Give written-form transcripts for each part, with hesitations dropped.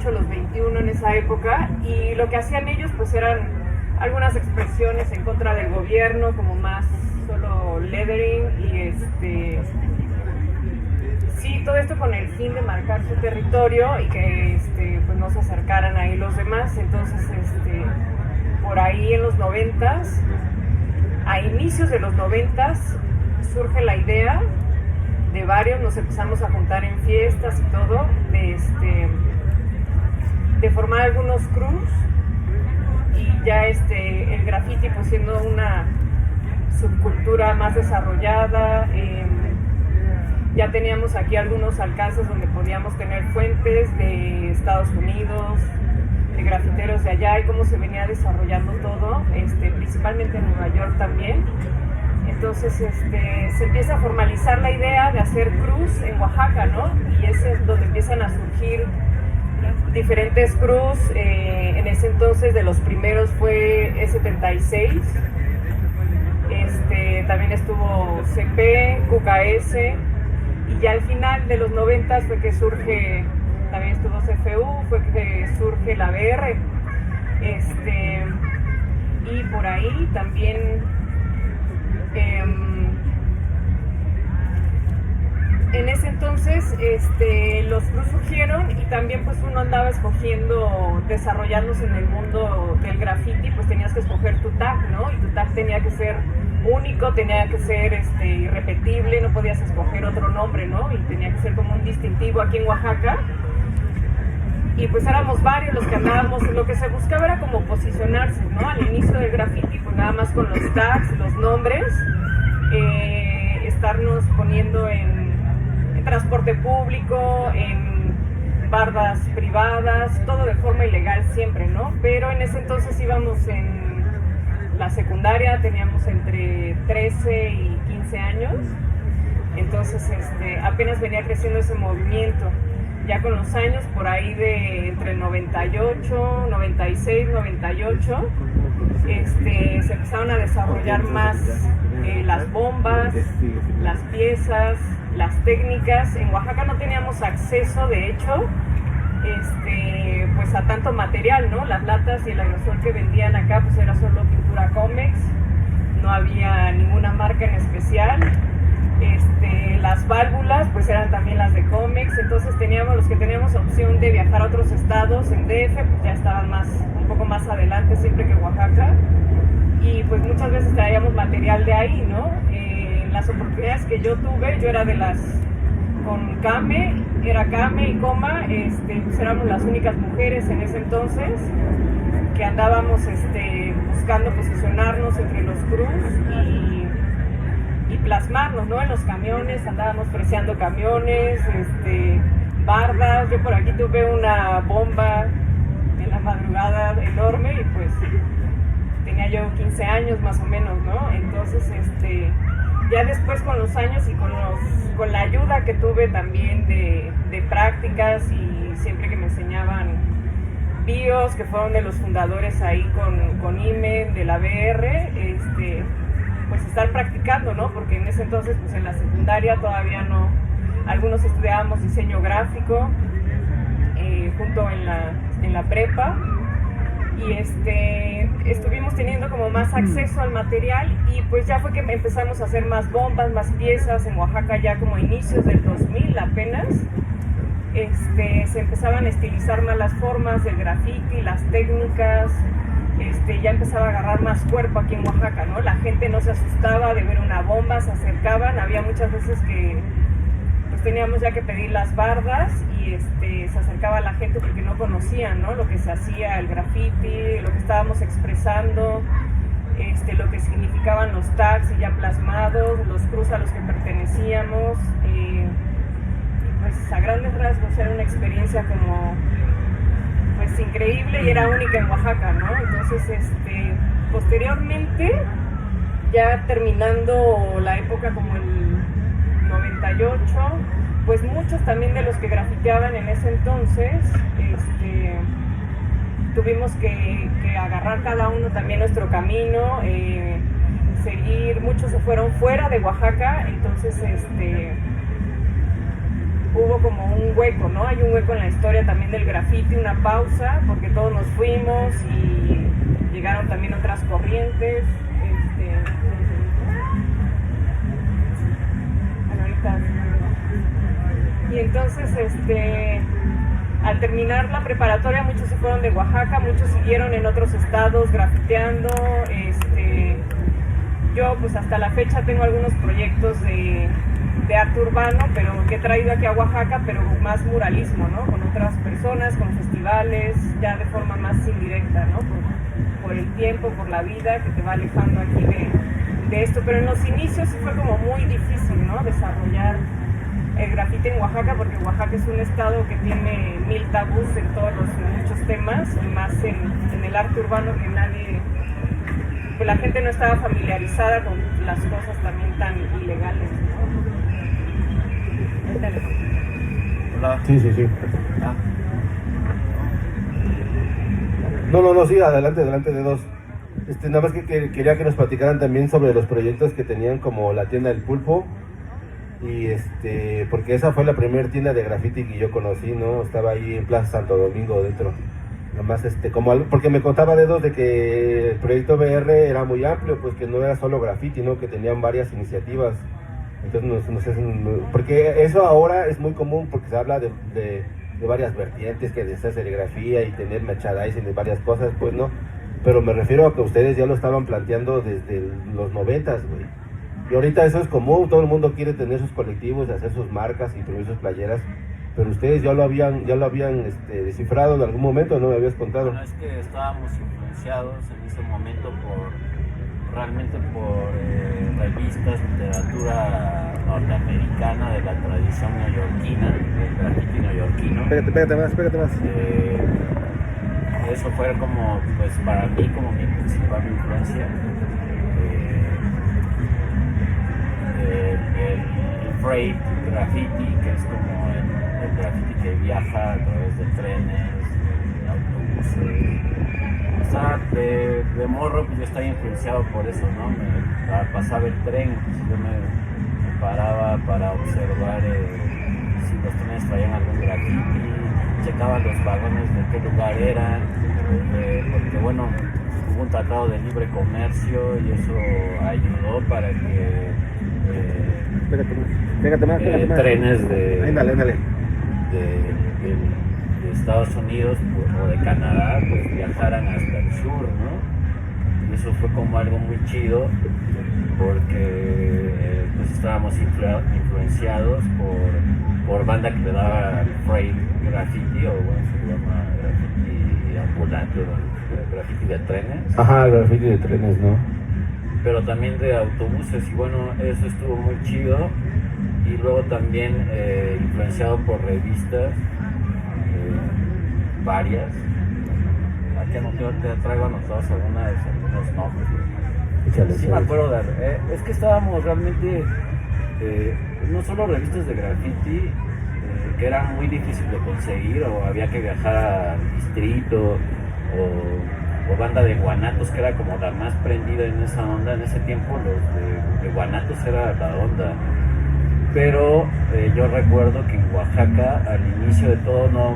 18, los 21 en esa época, y lo que hacían ellos pues eran algunas expresiones en contra del gobierno, como más solo lettering y sí, todo esto con el fin de marcar su territorio y que pues no se acercaran ahí los demás. Entonces por ahí en los 90s, a inicios de los 90s, surge la idea de varios, nos empezamos a juntar en fiestas y todo, de formar algunos crews, y ya el graffiti pues siendo una subcultura más desarrollada, ya teníamos aquí algunos alcances donde podíamos tener fuentes de Estados Unidos, de grafiteros de allá, y cómo se venía desarrollando todo, principalmente en Nueva York también. Entonces se empieza a formalizar la idea de hacer crews en Oaxaca, ¿no? Y es donde empiezan a surgir diferentes crews. En ese entonces de los primeros fue E76, también estuvo CP, QKS, y ya al final de los 90 fue que surge, también estuvo CFU, fue que surge la BR, y por ahí también en ese entonces los crews surgieron, y también pues uno andaba escogiendo, desarrollándose en el mundo del graffiti, pues tenías que escoger tu tag, ¿no? Y tu tag tenía que ser único, tenía que ser irrepetible, no podías escoger otro nombre, ¿no? Y tenía que ser como un distintivo aquí en Oaxaca. Y pues éramos varios los que andábamos, lo que se buscaba era como posicionarse, ¿no? Al inicio del graffiti, pues nada más con los tags, los nombres, estarnos poniendo en transporte público, en bardas privadas, todo de forma ilegal siempre, ¿no? Pero en ese entonces íbamos en la secundaria, teníamos entre 13 y 15 años, entonces apenas venía creciendo ese movimiento. Ya con los años, por ahí de entre 98, 96, 98, se empezaron a desarrollar más las bombas, las piezas, las técnicas. En Oaxaca no teníamos acceso, de hecho, pues a tanto material, ¿no? Las latas y el aerosol que vendían acá pues era solo pintura Comex, no había ninguna marca en especial. Las válvulas pues eran también las de Comex, entonces los que teníamos opción de viajar a otros estados en DF pues ya estaban un poco más adelante siempre que Oaxaca, y pues muchas veces traíamos material de ahí, ¿no? Las oportunidades que yo tuve, yo era de las con Kame, era Kame y Coma, pues éramos las únicas mujeres en ese entonces que andábamos buscando posicionarnos entre los crews y plasmarnos, ¿no? En los camiones, andábamos freseando camiones, bardas. Yo por aquí tuve una bomba en la madrugada enorme, y pues tenía yo 15 años más o menos, ¿no? Entonces, ya después con los años y con la ayuda que tuve también de prácticas, y siempre que me enseñaban BIOS, que fueron de los fundadores ahí con IME, de la BR, pues estar practicando, ¿no? Porque en ese entonces, pues en la secundaria todavía no, algunos estudiábamos diseño gráfico, junto en la prepa, y estuvimos teniendo como más acceso al material, y pues ya fue que empezamos a hacer más bombas, más piezas en Oaxaca, ya como inicios del 2000 apenas. Se empezaban a estilizar más las formas del graffiti, las técnicas, ya empezaba a agarrar más cuerpo aquí en Oaxaca, ¿no? La gente no se asustaba de ver una bomba, se acercaban. Había muchas veces que pues teníamos ya que pedir las bardas, y se acercaba la gente porque no conocían, ¿no? Lo que se hacía, el graffiti, lo que estábamos expresando, lo que significaban los tags y ya plasmados, los crews a los que pertenecíamos. Pues a grandes rasgos era una experiencia como pues increíble, y era única en Oaxaca, ¿no? Entonces, posteriormente, ya terminando la época como el 98, pues muchos también de los que grafiteaban en ese entonces, tuvimos que agarrar cada uno también nuestro camino, seguir. Muchos se fueron fuera de Oaxaca, entonces hubo como hueco, ¿no? Hay un hueco en la historia también del graffiti, una pausa, porque todos nos fuimos y llegaron también otras corrientes. Bueno, ahorita. Y entonces, al terminar la preparatoria, muchos se fueron de Oaxaca, muchos siguieron en otros estados grafiteando. Yo pues hasta la fecha tengo algunos proyectos de arte urbano, pero que he traído aquí a Oaxaca, pero más muralismo, ¿no? Con otras personas, con festivales, ya de forma más indirecta, ¿no? Por el tiempo, por la vida que te va alejando aquí de esto. Pero en los inicios sí fue como muy difícil, ¿no? Desarrollar el grafiti en Oaxaca, porque Oaxaca es un estado que tiene 1000 tabús en muchos temas, y más en el arte urbano, que pues la gente no estaba familiarizada con las cosas también tan ilegales, ¿no? Hola. Sí. Ah. No, sí, adelante de dos. Nada más que quería que nos platicaran también sobre los proyectos que tenían, como la tienda del pulpo, y porque esa fue la primera tienda de graffiti que yo conocí, ¿no? Estaba ahí en Plaza Santo Domingo dentro. Nomás porque me contaba Dedos de que el proyecto BR era muy amplio, pues que no era solo graffiti, ¿no? Que tenían varias iniciativas. Entonces no sé, porque eso ahora es muy común, porque se habla de varias vertientes, que de hacer serigrafía y tener merchandising de varias cosas, pues no. Pero me refiero a que ustedes ya lo estaban planteando desde los 90s, güey. Y ahorita eso es común, todo el mundo quiere tener sus colectivos, hacer sus marcas, imprimir sus playeras. Pero ustedes ya lo habían descifrado en algún momento, ¿no? Me habías contado. Bueno, es que estábamos influenciados en ese momento realmente por revistas, literatura norteamericana de la tradición neoyorquina, del graffiti neoyorquino. Pégate más. Eso fue como, pues para mí, como mi principal influencia. El freight graffiti, que es como el graffiti que viaja a través de trenes, de autobuses. O sea, de morro pues yo estaba influenciado por eso, ¿no? Pasaba el tren, yo me paraba para observar si los trenes traían algún graffiti, checaba los vagones de qué lugar eran, porque bueno, hubo un tratado de libre comercio y eso ayudó para que Pégate más. trenes de Estados Unidos o de Canadá pues viajaran hasta el sur, ¿no? Y eso fue como algo muy chido porque pues estábamos influenciados por banda que le daba freight graffiti, o bueno, se llama graffiti ambulante, graffiti de trenes. Ajá, graffiti de trenes, ¿no? Pero también de autobuses, y bueno, eso estuvo muy chido. Y luego también influenciado por revistas, varias. Aquí te traigo anotados algunos nombres. Sí me acuerdo es que estábamos realmente, no solo revistas de graffiti, que eran muy difíciles de conseguir, o había que viajar al distrito, o banda de Guanatos, que era como la más prendida en esa onda. En ese tiempo los de Guanatos era la onda. Pero yo recuerdo que en Oaxaca, al inicio de todo,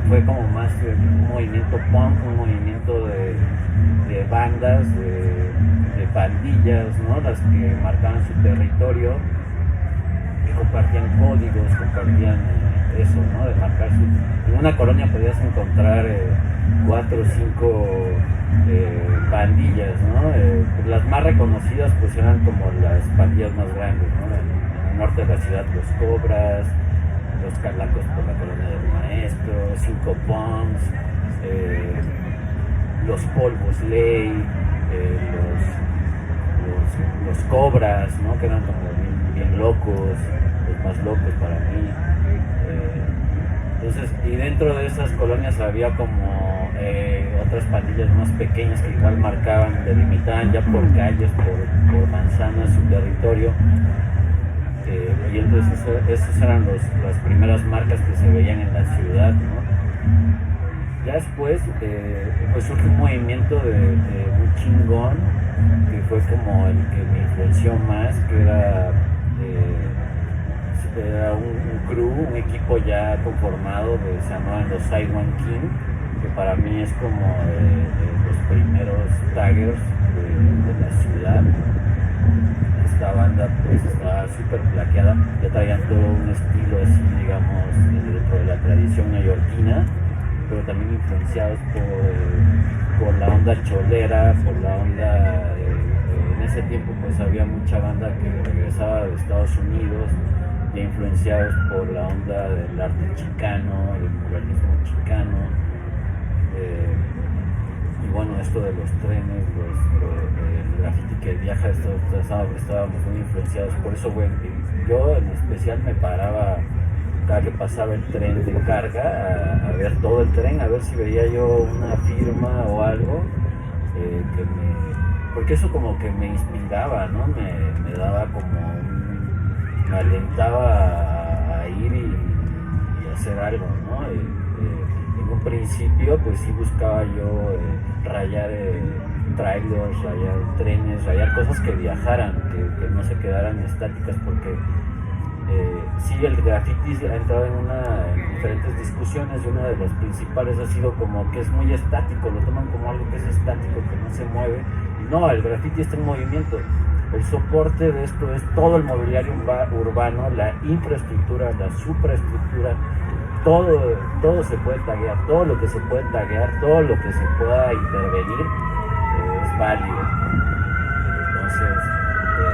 fue como más un movimiento punk, un movimiento de bandas, de pandillas, ¿no? Las que marcaban su territorio, que compartían códigos, compartían eso, ¿no? De marcar en una colonia podías encontrar 4 o 5 pandillas, ¿no? Las más reconocidas pues eran como las pandillas más grandes, ¿no? Norte de la ciudad, los Cobras, los Calacos por la colonia del Maestro, 5 Punks, los Polvos Ley, los Cobras, ¿no? Que eran como bien locos, los más locos para mí. Entonces, y dentro de esas colonias había como otras pandillas más pequeñas que igual marcaban, delimitaban ya por calles, por manzanas su territorio. Y entonces esas eran las primeras marcas que se veían en la ciudad, ¿no? Ya después pues surge un movimiento de muy chingón, que fue como el que me influenció más, que era era un crew, un equipo ya conformado, que se llamaban los Saiwan King, que para mí es como los primeros taggers de la ciudad. Esta banda pues estaba súper plaqueada, ya traían todo un estilo así, digamos, dentro de la tradición neoyorquina, pero también influenciados por la onda cholera, por la onda, en ese tiempo pues había mucha banda que regresaba de Estados Unidos, ya influenciados por la onda del arte chicano, del muralismo chicano, y bueno, esto de los trenes, el graffiti que viaja, estábamos muy influenciados por eso. Bueno, yo en especial me paraba cada que pasaba el tren de carga a ver todo el tren, a ver si veía yo una firma o algo, porque eso como que me inspiraba, ¿no? Me daba como me alentaba a ir y hacer algo, ¿no? En un principio pues sí buscaba yo rayar trailers, rayar trenes, rayar cosas que viajaran, que no se quedaran estáticas, porque sí, el graffiti ha entrado en diferentes discusiones, y una de las principales ha sido como que es muy estático, lo toman como algo que es estático, que no se mueve. No, el graffiti está en movimiento. El soporte de esto es todo el mobiliario urbano, la infraestructura, la supraestructura, todo se puede taguear, todo lo que se puede taguear, todo lo que se pueda intervenir es válido. Entonces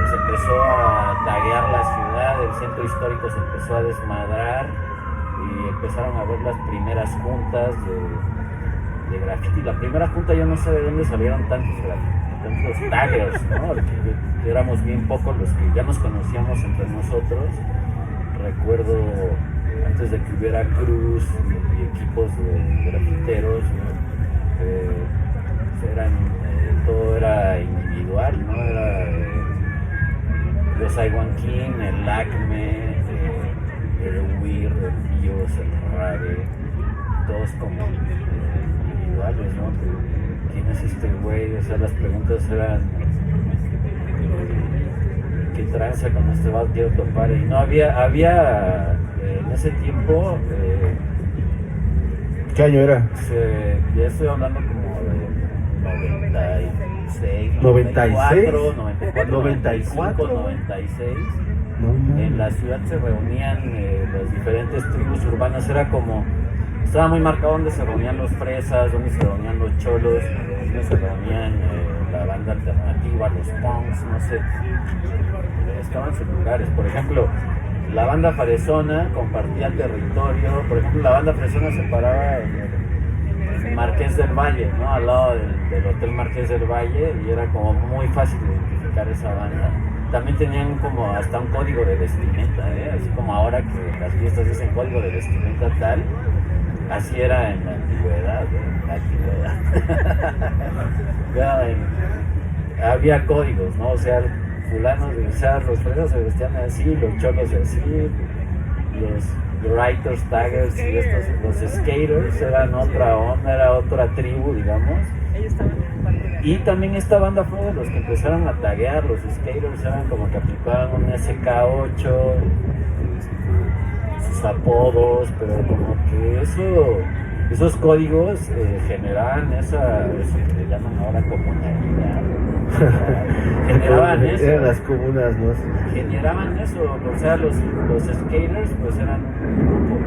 se empezó a taguear la ciudad, el centro histórico se empezó a desmadrar y empezaron a ver las primeras juntas de graffiti. La primera junta, yo no sé de dónde salieron tantos taggers, ¿no? Que éramos bien pocos los que ya nos conocíamos entre nosotros. Recuerdo antes de que hubiera crews y equipos de grafiteros, ¿no? Todo era individual, ¿no? Era los Saiwan King, el Acme, el Weir, el Bios, el Rave, todos como individuales, ¿no? ¿Quién es este güey? O sea, las preguntas eran ¿qué tranza con este vato? Quiero topar. Y no había en ese tiempo ¿qué año era? Ya estoy hablando como de 96, 96, 94, 96. No. En la ciudad se reunían las diferentes tribus urbanas, era como, estaba muy marcado donde se reunían los fresas, donde se reunían los cholos, donde se reunían la banda alternativa, los punks, no sé, estaban en sus lugares. Por ejemplo, la banda fresona compartía territorio. Por ejemplo, la banda fresona se paraba en Marqués del Valle, ¿no? Al lado del Hotel Marqués del Valle, y era como muy fácil identificar esa banda. También tenían como hasta un código de vestimenta, así como ahora que las fiestas dicen código de vestimenta tal, así era en la antigüedad. Había códigos, ¿no? O sea, fulanos, o sea, los fresas se vestían así, los cholos así, los writers, taggers y estos, los skaters eran otra onda, era otra tribu, digamos. Ellos estaban en banda. Y también esta banda fue de los que empezaron a taguear. Los skaters eran como que aplicaban un SK8, sus apodos, pero como que esos códigos generaban eso que le llaman ahora comunalidad. Generaban eso. Eran las comunas, ¿no? Generaban eso, o sea, los skaters pues eran un grupo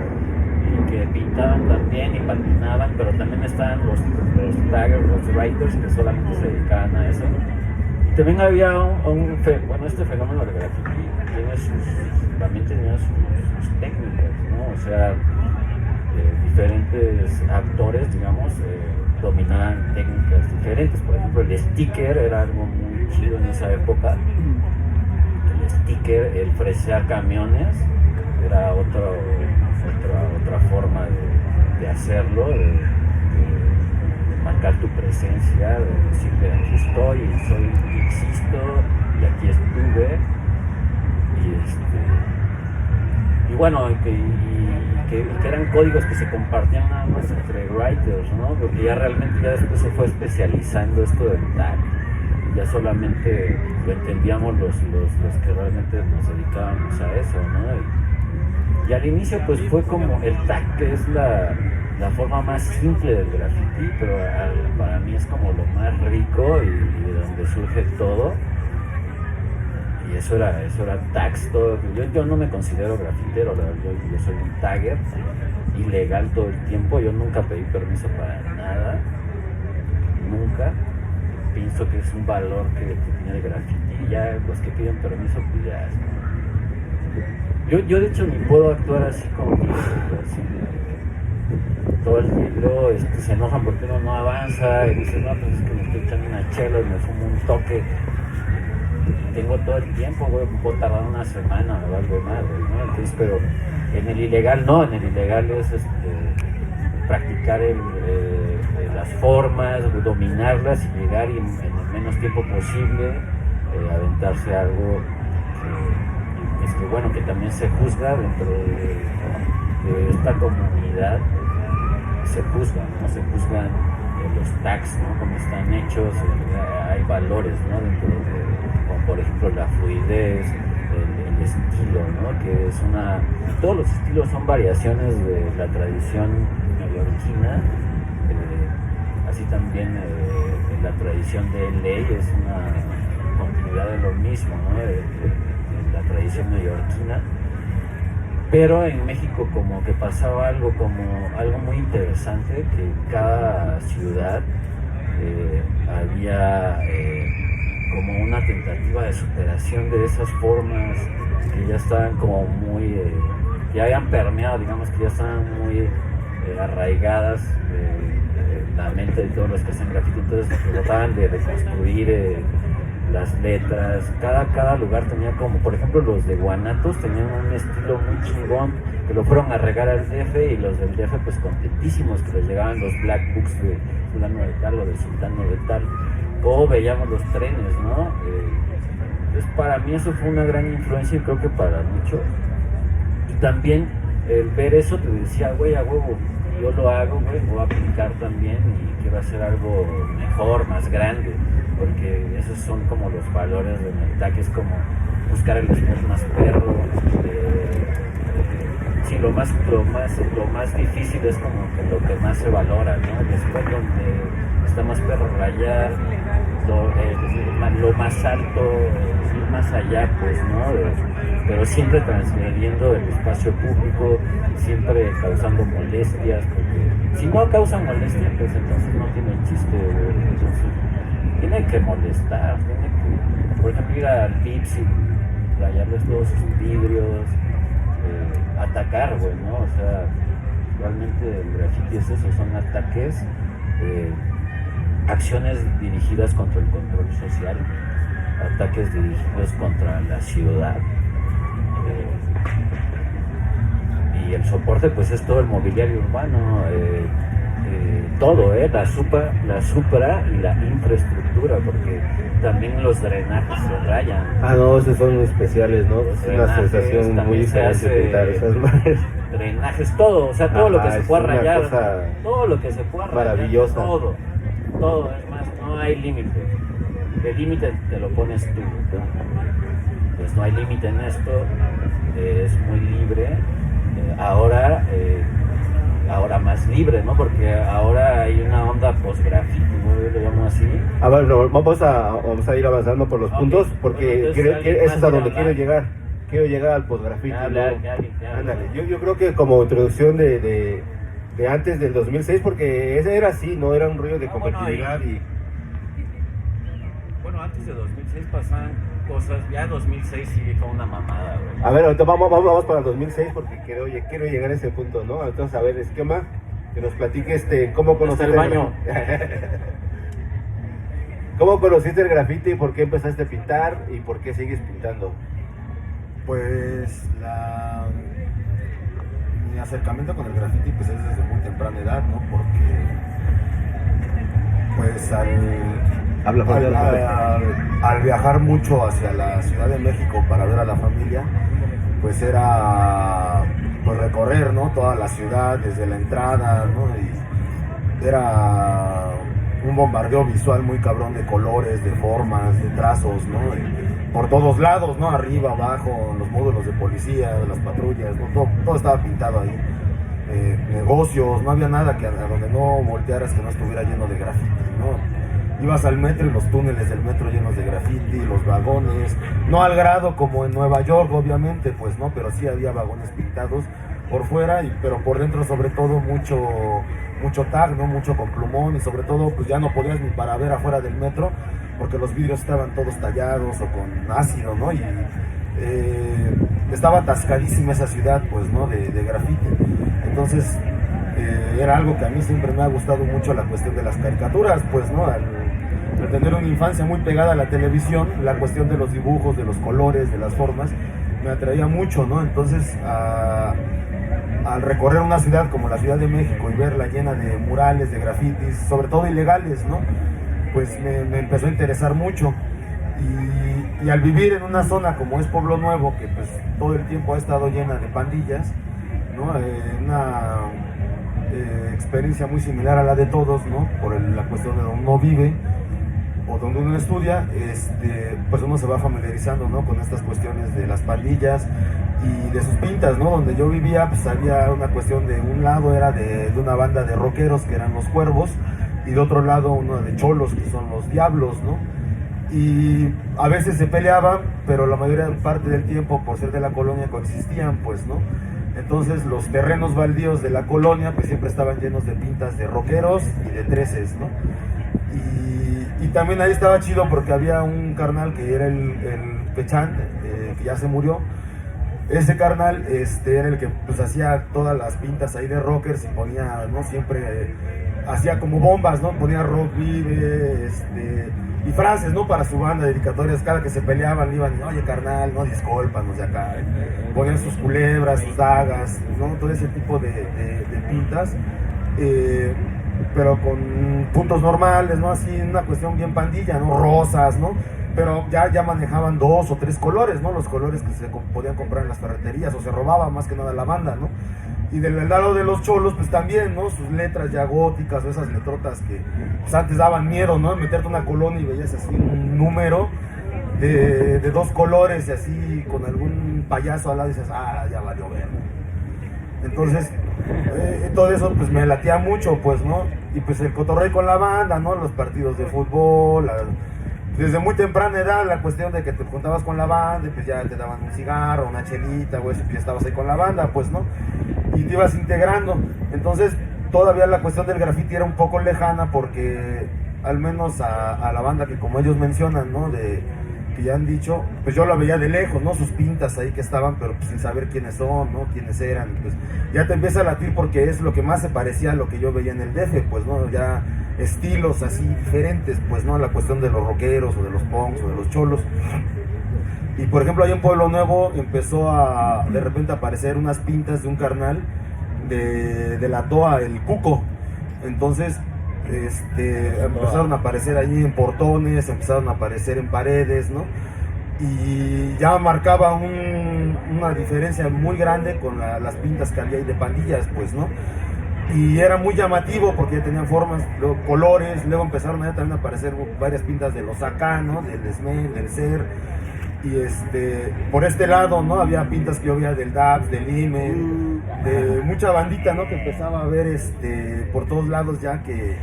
y que pintaban también y patinaban, pero también estaban los taggers, los writers que solamente se dedicaban a eso. Y también había este fenómeno de graffiti también tenía sus técnicas, ¿no? O sea, diferentes actores, digamos, dominaban técnicas diferentes. Por ejemplo, el sticker era algo muy chido en esa época. El sticker, el fresear camiones, era otra forma de hacerlo, de marcar tu presencia, de decirle aquí estoy, existo y aquí estuve. Y bueno, que eran códigos que se compartían nada más entre writers, ¿no? Porque ya realmente ya después se fue especializando esto del tag. Ya solamente lo entendíamos los que realmente nos dedicábamos a eso, ¿no? Y al inicio pues fue como el tag, que es la forma más simple del graffiti, pero para mí es como lo más rico y de donde surge todo. Y eso era tags todo. Yo no me considero grafitero, yo soy un tagger ilegal todo el tiempo. Yo nunca pedí permiso para nada, nunca. Pienso que es un valor que tiene el graffiti. Ya los que piden permiso pues ya yo de hecho ni puedo actuar así como así. Todo el libro se enojan porque uno no avanza y dicen, no, pues es que me estoy echando una chela y me fumo un toque. Tengo todo el tiempo, güey, puedo tardar una semana o algo más, ¿no? Entonces, pero en el ilegal no, en el ilegal es practicar las formas, dominarlas y llegar y en el menos tiempo posible aventarse algo que bueno, que también se juzga dentro de esta comunidad. Se juzgan, ¿no? Se juzgan los tags, ¿no? Como están hechos, hay valores, ¿no? Dentro de, como por ejemplo la fluidez, el estilo, ¿no? Que es todos los estilos son variaciones de la tradición neoyorquina, así también la tradición de LA es una continuidad de lo mismo, ¿no? De la tradición neoyorquina. Pero en México como que pasaba algo muy interesante, que en cada ciudad había como una tentativa de superación de esas formas que ya estaban como muy, ya habían permeado, digamos que ya estaban muy arraigadas en la mente de todos los que hacen grafiti. Entonces trataban de reconstruir las letras, cada lugar tenía como, por ejemplo los de Guanatos tenían un estilo muy chingón, que lo fueron a regar al DF y los del DF pues contentísimos que les llegaban los black books de fulano de tal o de sultano de tal, o veíamos los trenes, ¿no? Entonces para mí eso fue una gran influencia y creo que para muchos, y también el ver eso te decía, güey, a huevo, yo lo hago, güey, voy a aplicar también y quiero hacer algo mejor, más grande, porque esos son como los valores de Merita, que es como buscar el spot más perro. Sí, lo más difícil es como que lo que más se valora, ¿no? El spot donde está más perro rayar, lo más alto, ir más allá, pues, ¿no? Pero siempre transgrediendo el espacio público, siempre causando molestias, porque si no causa molestia, pues entonces no tiene chiste, entonces tiene que molestar, por ejemplo, ir al Vips y rayarles todos sus vidrios, atacar, güey, ¿no? O sea, realmente el graffiti es eso, son ataques, acciones dirigidas contra el control social, ataques dirigidos contra la ciudad, y el soporte pues es todo el mobiliario urbano, todo, la supra y la infraestructura, porque también los drenajes se rayan. No, esos son especiales, ¿no? Es una sensación muy diferente pintar esas madres. Drenajes, todo, o sea, todo lo que se pueda rayar, todo lo que se pueda rayar, maravillosa. Todo, es más, no hay límite. El límite te lo pones tú, ¿no? Pues no hay límite en esto, es muy libre. Ahora más libre, ¿no? Porque ahora hay una onda post-graffiti, ¿no? Yo lo llamo así. A ver, no, vamos a ir avanzando por los puntos, porque creo que eso es a donde quiero llegar. Quiero llegar al post-graffiti. Ándale. Yo creo que como introducción de antes del 2006, porque ese era así, ¿no? Era un rollo de competitividad Bueno, antes de 2006 pasaban cosas, ya 2006 sí fue una mamada, güey. A ver, ahorita vamos para el 2006 porque quiero llegar a ese punto, ¿no? Entonces, a ver, esquema, que nos platique cómo conociste el baño. ¿Cómo conociste el grafiti y por qué empezaste a pintar y por qué sigues pintando? Pues mi acercamiento con el grafiti pues es desde muy temprana edad, ¿no? Porque pues al viajar mucho hacia la Ciudad de México para ver a la familia, pues era pues recorrer, ¿no? Toda la ciudad desde la entrada, ¿no? Y era un bombardeo visual muy cabrón de colores, de formas, de trazos, ¿no? Y por todos lados, ¿no? Arriba, abajo, los módulos de policía, las patrullas, ¿no? todo estaba pintado ahí. Negocios, no había nada que a donde no voltearas que no estuviera lleno de graffiti, ¿no? Ibas al metro y los túneles del metro llenos de graffiti, los vagones, no al grado como en Nueva York obviamente, pues no, pero sí había vagones pintados por fuera, pero por dentro sobre todo mucho tag, ¿no? Mucho con plumón, y sobre todo pues ya no podías ni para ver afuera del metro porque los vidrios estaban todos tallados o con ácido, ¿no? Y estaba atascadísima esa ciudad, pues, ¿no? De grafiti. Entonces, era algo que a mí siempre me ha gustado mucho, la cuestión de las caricaturas, pues, ¿no? Al tener una infancia muy pegada a la televisión, la cuestión de los dibujos, de los colores, de las formas, me atraía mucho, ¿no? Entonces, al recorrer una ciudad como la Ciudad de México y verla llena de murales, de grafitis, sobre todo ilegales, ¿no? Pues me empezó a interesar mucho. Y al vivir en una zona como es Pueblo Nuevo, que pues todo el tiempo ha estado llena de pandillas, ¿no? Una experiencia muy similar a la de todos, ¿no? Por la cuestión de donde uno vive o donde uno estudia, pues uno se va familiarizando, ¿no? Con estas cuestiones de las pandillas y de sus pintas, ¿no? Donde yo vivía, pues había una cuestión de un lado era de una banda de rockeros que eran los Cuervos, y de otro lado uno de cholos que son los Diablos, ¿no? Y a veces se peleaban, pero la mayoría parte del tiempo, por ser de la colonia, coexistían, pues, ¿no? Entonces los terrenos baldíos de la colonia pues siempre estaban llenos de pintas de rockeros y de treces, ¿no? Y también ahí estaba chido porque había un carnal que era el Pechán, que ya se murió. Ese carnal era el que pues hacía todas las pintas ahí de rockers y ponía, ¿no? Siempre hacía como bombas, ¿no? Ponía rock vive, y frases, ¿no? Para su banda, dedicatorias, cada que se peleaban iban, oye carnal, no, discúlpanos de acá, ponían sus culebras, sus dagas, ¿no? Todo ese tipo de pintas, pero con puntos normales, ¿no? Así, una cuestión bien pandilla, ¿no? Rosas, ¿no? Pero ya manejaban 2 o 3 colores, ¿no? Los colores que se podían comprar en las ferreterías, o se robaba más que nada la banda, ¿no? Y del lado de los cholos, pues también, ¿no? Sus letras ya góticas, o esas letrotas que pues, antes daban miedo, ¿no? Meterte una colonia y veías así un número de 2 colores y así con algún payaso al lado y dices, ya valió ver. Entonces, todo eso pues me latía mucho, pues, ¿no? Y pues el cotorreo con la banda, ¿no? Los partidos de fútbol, desde muy temprana edad la cuestión de que te juntabas con la banda y pues ya te daban un cigarro, una chelita, güey, y ya estabas ahí con la banda, pues, ¿no? Y te ibas integrando. Entonces todavía la cuestión del graffiti era un poco lejana porque al menos a la banda que como ellos mencionan, ¿no? Que ya han dicho, pues yo la veía de lejos, ¿no? Sus pintas ahí que estaban, pero pues sin saber quiénes son, ¿no? Quiénes eran, pues ya te empieza a latir porque es lo que más se parecía a lo que yo veía en el DF, pues, ¿no? Ya estilos así diferentes, pues, ¿no? La cuestión de los rockeros o de los punks o de los cholos. Y por ejemplo ahí en Pueblo Nuevo empezó a de repente aparecer unas pintas de un carnal de la TOA, el Cuco. Entonces empezaron a aparecer allí en portones, empezaron a aparecer en paredes, ¿no? Y ya marcaba una diferencia muy grande con las pintas que había ahí de pandillas, pues, ¿no? Y era muy llamativo porque ya tenían formas, luego, colores, luego empezaron también a aparecer varias pintas de los acá, ¿no? Del SMEL, del SER. Y por este lado, ¿no? Había pintas que yo veía del DAPS, del IME, de mucha bandita, ¿no? Que empezaba a ver por todos lados ya que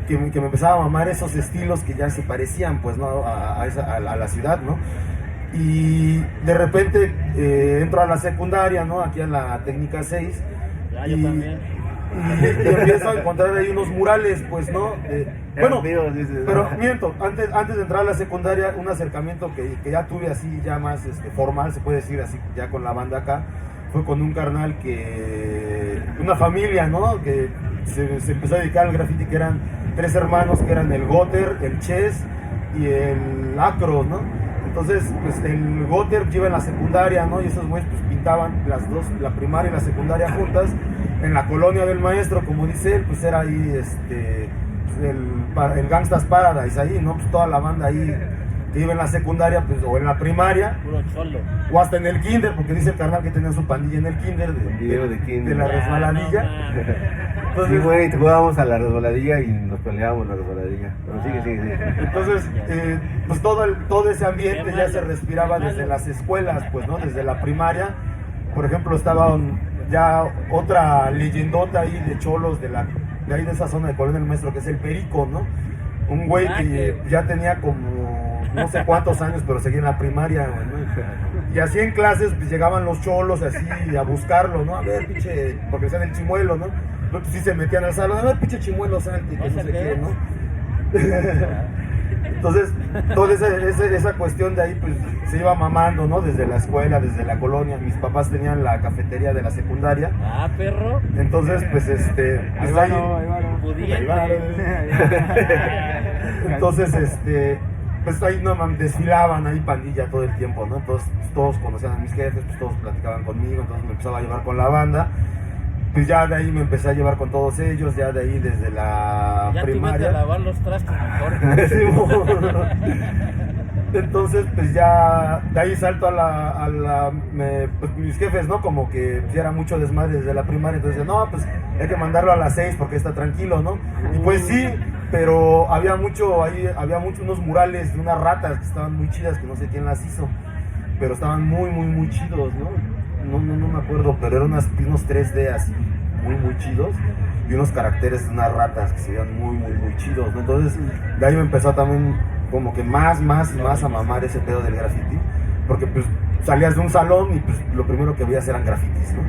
me empezaba a mamar esos estilos que ya se parecían, pues, ¿no? A la ciudad, ¿no? Y de repente entro a la secundaria, ¿no? Aquí a la técnica 6. Yo también. Y empiezo a encontrar ahí unos murales, pues, ¿no? Bueno, pero miento, antes de entrar a la secundaria, un acercamiento que ya tuve así, ya más formal, se puede decir así, ya con la banda acá, fue con un carnal una familia, ¿no? Que se empezó a dedicar al graffiti, que eran 3 hermanos, que eran el Gotter, el Ches y el Acro, ¿no? Entonces, pues el Gotter iba en la secundaria, ¿no? Y esos güeyes pues pintaban las dos, la primaria y la secundaria juntas, en la colonia del maestro, como dice él, pues era ahí el Gangsta's Paradise ahí, ¿no? Pues toda la banda ahí que iba en la secundaria, pues, o en la primaria, puro cholo, o hasta en el kinder, porque dice el carnal que tenía su pandilla en el kinder, de la resbaladilla. Entonces, sí, güey, jugábamos a la resbaladilla y nos peleábamos en la resbaladilla. Pero sigue. Entonces, pues todo ese ambiente ya se respiraba desde las escuelas, pues, ¿no? Desde la primaria. Por ejemplo, estaban ya otra leyendota ahí de cholos de ahí de esa zona de Colonia del Maestro, que es el Perico, ¿no? Un güey que ya tenía como no sé cuántos años, pero seguía en la primaria, ¿no? Y así en clases pues llegaban los cholos así a buscarlo, ¿no? A ver, pinche, porque decían el chimuelo, ¿no? Pues sí se metían al salón, a ver, pinche chimuelo, salte, que no sé qué, ¿no? Entonces, toda esa cuestión de ahí, pues, se iba mamando, ¿no? Desde la escuela, desde la colonia. Mis papás tenían la cafetería de la secundaria. Ah, perro. Entonces, pues, pues entonces, pues ahí no desfilaban ahí pandilla todo el tiempo, ¿no? Entonces, pues, todos conocían a mis jefes, pues todos platicaban conmigo, entonces me empezaba a llevar con la banda. Pues ya de ahí me empecé a llevar con todos ellos, ya de ahí desde la ya primaria. Ya te a lavar los trastos mejor. Entonces, pues ya de ahí salto pues mis jefes, ¿no? Como que ya era mucho desmadre desde la primaria, entonces no, pues hay que mandarlo a las 6 porque está tranquilo, ¿no? Y pues sí, pero había unos murales de unas ratas que estaban muy chidas, que no sé quién las hizo, pero estaban muy chidos, ¿no? No me acuerdo, pero eran unos 3D así, muy chidos, y unos caracteres de unas ratas que se veían muy chidos, ¿no? Entonces, de ahí me empezó también como que más a mamar ese pedo del graffiti, porque pues salías de un salón y pues lo primero que veías eran grafitis, ¿no?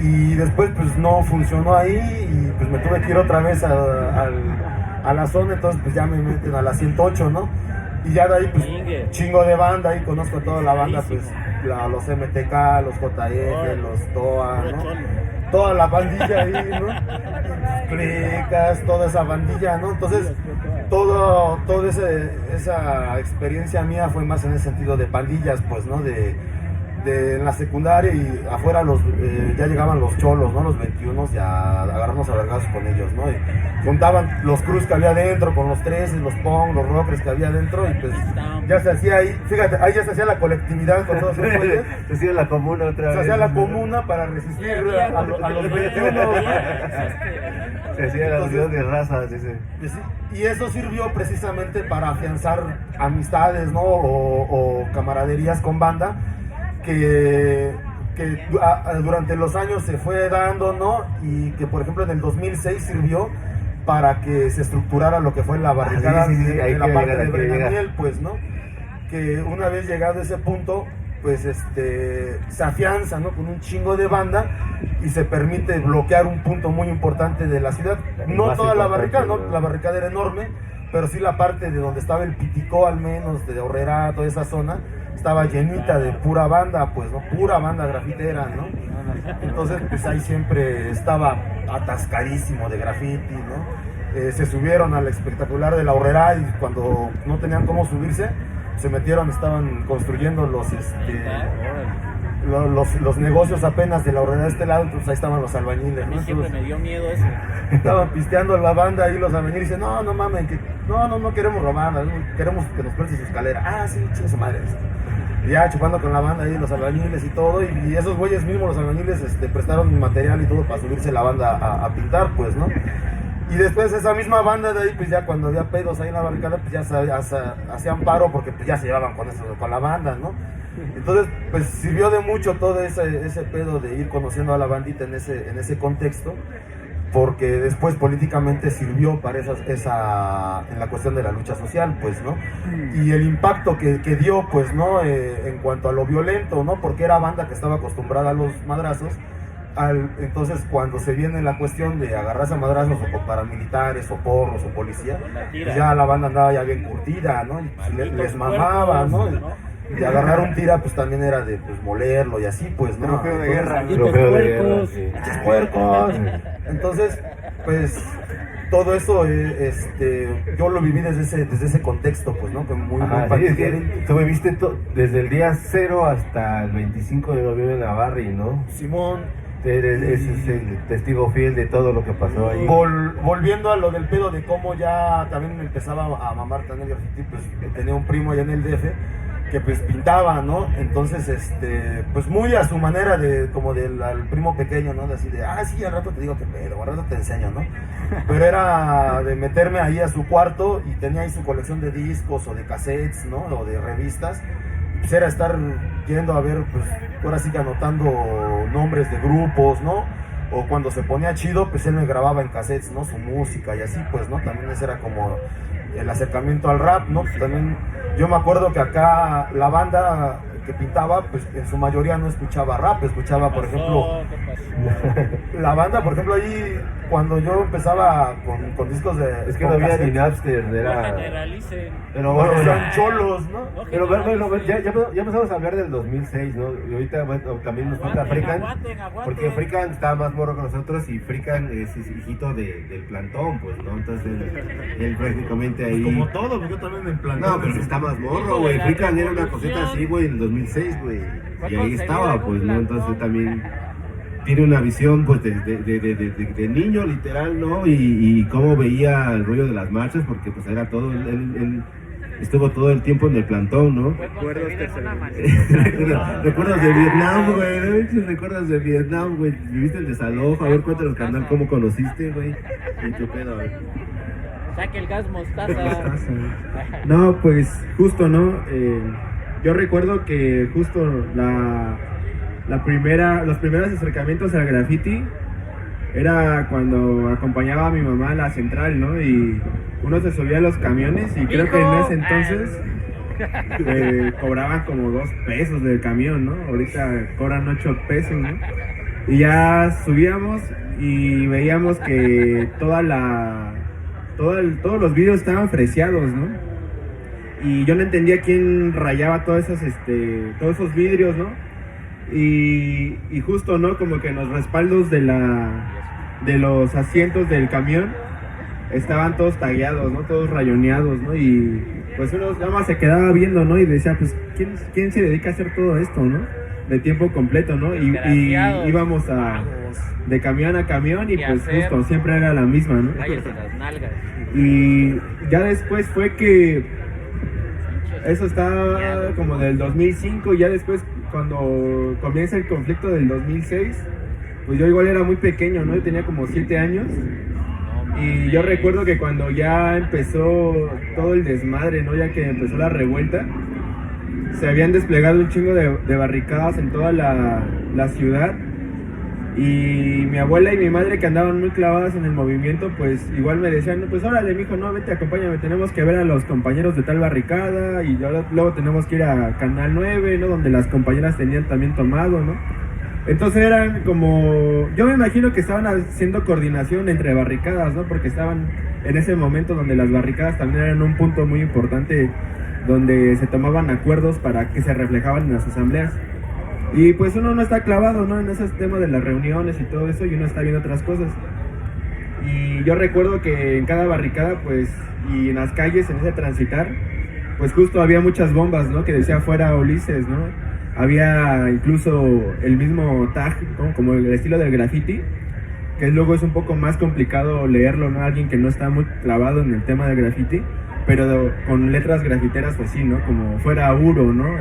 Y después pues no funcionó ahí y pues me tuve que ir otra vez a la zona, entonces pues ya me meten a la 108, ¿no? Y ya de ahí pues chingo de banda, ahí conozco a toda la banda, pues los MTK, los JF, los TOA, ¿no? Toda la bandilla ahí, ¿no? Clicas, toda esa bandilla, ¿no? Entonces, toda esa experiencia mía fue más en el sentido de pandillas, pues, ¿no? En la secundaria y afuera ya llegaban los cholos, ¿no? Los 21 y a agarrarnos a vergazos con ellos, ¿no? Y juntaban los crews que había dentro con los 13, los punk, los rockers que había dentro y pues ya se hacía ahí, fíjate, ahí ya se hacía la colectividad con todos esos güeyes. Se hacía la comuna otra vez. Se hacía la comuna para resistir a los 21, Se hacía la unión de razas, dice. Y eso sirvió precisamente para afianzar amistades, ¿no? O camaraderías con banda que durante los años se fue dando, ¿no? Y que por ejemplo en el 2006 sirvió para que se estructurara lo que fue la barricada de la parte de Brenamiel, pues, ¿no? Que una vez llegado a ese punto, pues se afianza, ¿no? Con un chingo de banda y se permite bloquear un punto muy importante de la ciudad. No toda la barricada, ¿no? La barricada era enorme, pero sí la parte de donde estaba el Piticó, al menos, de Horrera, toda esa zona, estaba llenita de pura banda, pues, ¿no? Pura banda grafitera, ¿no? Entonces, pues ahí siempre estaba atascadísimo de graffiti, ¿no? Se subieron al espectacular de la Horrera y cuando no tenían cómo subirse, se metieron, estaban construyendo los negocios apenas de la Horrera de este lado, entonces ahí estaban los albañiles, A mí ¿no? siempre me dio miedo eso. Estaban pisteando la banda ahí los albañiles y dicen, no mames, no queremos robar, queremos que nos presten su escalera. Ah, sí, chingue su madre. Y ya chupando con la banda ahí los albañiles y todo, y esos güeyes mismos, los albañiles, prestaron material y todo para subirse la banda a pintar, pues, ¿no? Y después esa misma banda de ahí, pues ya cuando había pedos ahí en la barricada, pues ya hacían paro porque pues ya se llevaban con la banda, ¿no? Entonces, pues sirvió de mucho todo ese pedo de ir conociendo a la bandita en ese contexto, porque después políticamente sirvió para en la cuestión de la lucha social, pues, ¿no? Y el impacto que dio, pues, ¿no? En cuanto a lo violento, ¿no? Porque era banda que estaba acostumbrada a los madrazos. Entonces, cuando se viene la cuestión de agarrarse a madrazos o con paramilitares o porros o policía, pues ya la banda andaba ya bien curtida, ¿no? Y pues les mamaba, ¿no? Y agarrar un tira, pues también era de pues molerlo y así, pues, ¿no? Trofeo de guerra. Trofeo de guerra, sí. ¡Puercos! Entonces, pues, todo eso, yo lo viví desde ese contexto, pues, ¿no? Que muy Sí, es que tú viviste desde el día 0 hasta el 25 de noviembre en Navarri, ¿no? Simón. Ese es el testigo fiel de todo lo que pasó ahí. Volviendo a lo del pedo de cómo ya también me empezaba a mamar también el graffiti, pues tenía un primo allá en el DF que pues pintaba, ¿no? Entonces, pues muy a su manera al primo pequeño, ¿no? De así de, sí, al rato te digo que pedo, al rato te enseño, ¿no? Pero era de meterme ahí a su cuarto y tenía ahí su colección de discos o de cassettes, ¿no? O de revistas. pues era estar yendo a ver, pues ahora sí que anotando nombres de grupos, ¿no? O cuando se ponía chido, pues él me grababa en cassettes, ¿no? Su música y así, pues, ¿no? También ese era como el acercamiento al rap, ¿no? Pues también yo me acuerdo que acá la banda que pintaba, pues en su mayoría no escuchaba rap, escuchaba, por ejemplo, la banda, por ejemplo, ahí cuando yo empezaba con discos de... Es que no había ni Napster, era... Pero bueno, eran cholos, ¿no? Pero bueno, ya empezamos a hablar del 2006, ¿no? Y ahorita bueno, también nos falta Frican, porque Frican está más morro que nosotros y Frican es hijito del plantón, pues, ¿no? Entonces él prácticamente ahí... Pues como todo, porque yo también en plantón. No, pero está más morro, güey. Frican era una cosita así, güey, en el 2006, güey. Y ahí estaba, pues, ¿no? Entonces también tiene una visión, pues, de niño, literal, ¿no? Y cómo veía el rollo de las marchas, porque, pues, era todo, él estuvo todo el tiempo en el plantón, ¿no? Recuerdos de Vietnam, güey, ¿no? Recuerdos de Vietnam, güey. Viviste el desalojo, a ver, cuéntanos, carnal, cómo conociste, güey. ¿Y tu pedo, güey? Saque el gas mostaza. No, pues, justo, ¿no? Yo recuerdo que justo los primeros acercamientos al graffiti era cuando acompañaba a mi mamá a la central, ¿no? Y uno se subía a los camiones y creo que en ese entonces cobraban como 2 pesos del camión, ¿no? Ahorita cobran 8 pesos, ¿no? Y ya subíamos y veíamos que todos los vidrios estaban freseados, ¿no? Y yo no entendía quién rayaba todos esos vidrios, ¿no? Y justo, ¿no? Como que en los respaldos de los asientos del camión estaban todos tagueados, ¿no? Todos rayoneados, ¿no? Y pues uno nada más se quedaba viendo, ¿no? Y decía, pues, ¿quién se dedica a hacer todo esto, ¿no? De tiempo completo, ¿no? Y íbamos de camión a camión y pues justo, siempre era la misma, ¿no? Cállate las nalgas. Y ya después fue que eso está como del 2005, y ya después cuando comienza el conflicto del 2006, pues yo igual era muy pequeño, ¿no? Yo tenía como 7 años. Y yo recuerdo que cuando ya empezó todo el desmadre, ¿no? Ya que empezó la revuelta, se habían desplegado un chingo de barricadas en toda la ciudad. Y mi abuela y mi madre, que andaban muy clavadas en el movimiento, pues igual me decían, pues órale, mijo, no, vete, acompáñame, tenemos que ver a los compañeros de tal barricada, y luego tenemos que ir a Canal 9, ¿no? Donde las compañeras tenían también tomado, ¿no? Entonces eran como, yo me imagino que estaban haciendo coordinación entre barricadas, ¿no? Porque estaban en ese momento donde las barricadas también eran un punto muy importante, donde se tomaban acuerdos para que se reflejaban en las asambleas. Y pues uno no está clavado, ¿no? En ese tema de las reuniones y todo eso, y uno está viendo otras cosas. Y yo recuerdo que en cada barricada, pues, y en las calles, en ese transitar, pues justo había muchas bombas, ¿no? Que decía fuera Ulises, ¿no? Había incluso el mismo tag, ¿no? Como el estilo del graffiti, que luego es un poco más complicado leerlo, ¿no? Alguien que no está muy clavado en el tema del graffiti, pero con letras grafiteras, pues sí, ¿no? Como fuera Uro, ¿no?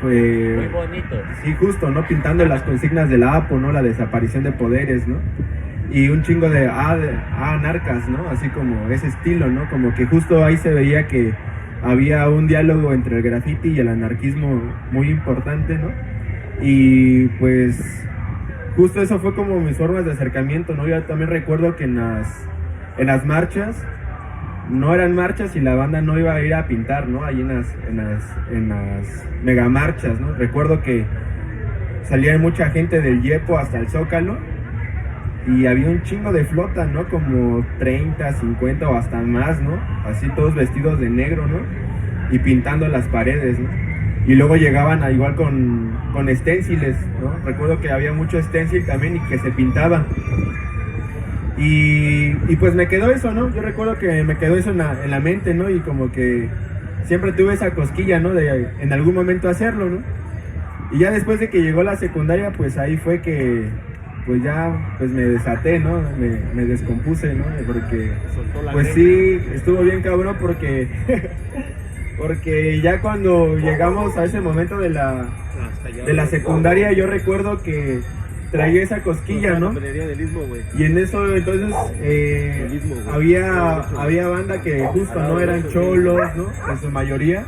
Fue muy bonito. Sí, justo, ¿no? Pintando las consignas de la APO, ¿no? La desaparición de poderes, ¿no? Y un chingo de narcas, ¿no? Así como ese estilo, ¿no? Como que justo ahí se veía que había un diálogo entre el graffiti y el anarquismo muy importante, ¿no? Y pues justo eso fue como mis formas de acercamiento, ¿no? Yo también recuerdo que en las marchas no eran marchas y la banda no iba a ir a pintar, ¿no? Ahí en las megamarchas, ¿no? Recuerdo que salía mucha gente del Yepo hasta el Zócalo y había un chingo de flota, ¿no? Como 30, 50 o hasta más, ¿no? Así todos vestidos de negro, ¿no? Y pintando las paredes, ¿no? Y luego llegaban igual con esténciles, ¿no? Recuerdo que había mucho esténcil también y que se pintaban. Y pues me quedó eso, ¿no? Yo recuerdo que me quedó eso en la mente, ¿no? Y como que siempre tuve esa cosquilla, ¿no? De en algún momento hacerlo, ¿no? Y ya después de que llegó la secundaria, pues ahí fue que pues ya pues me desaté, ¿no? Me descompuse, ¿no? Porque pues sí, estuvo bien cabrón porque ya cuando llegamos a ese momento de la secundaria, yo recuerdo que traía esa cosquilla, ¿no? Y en eso entonces había banda que justo no eran cholos, ¿no? En su mayoría.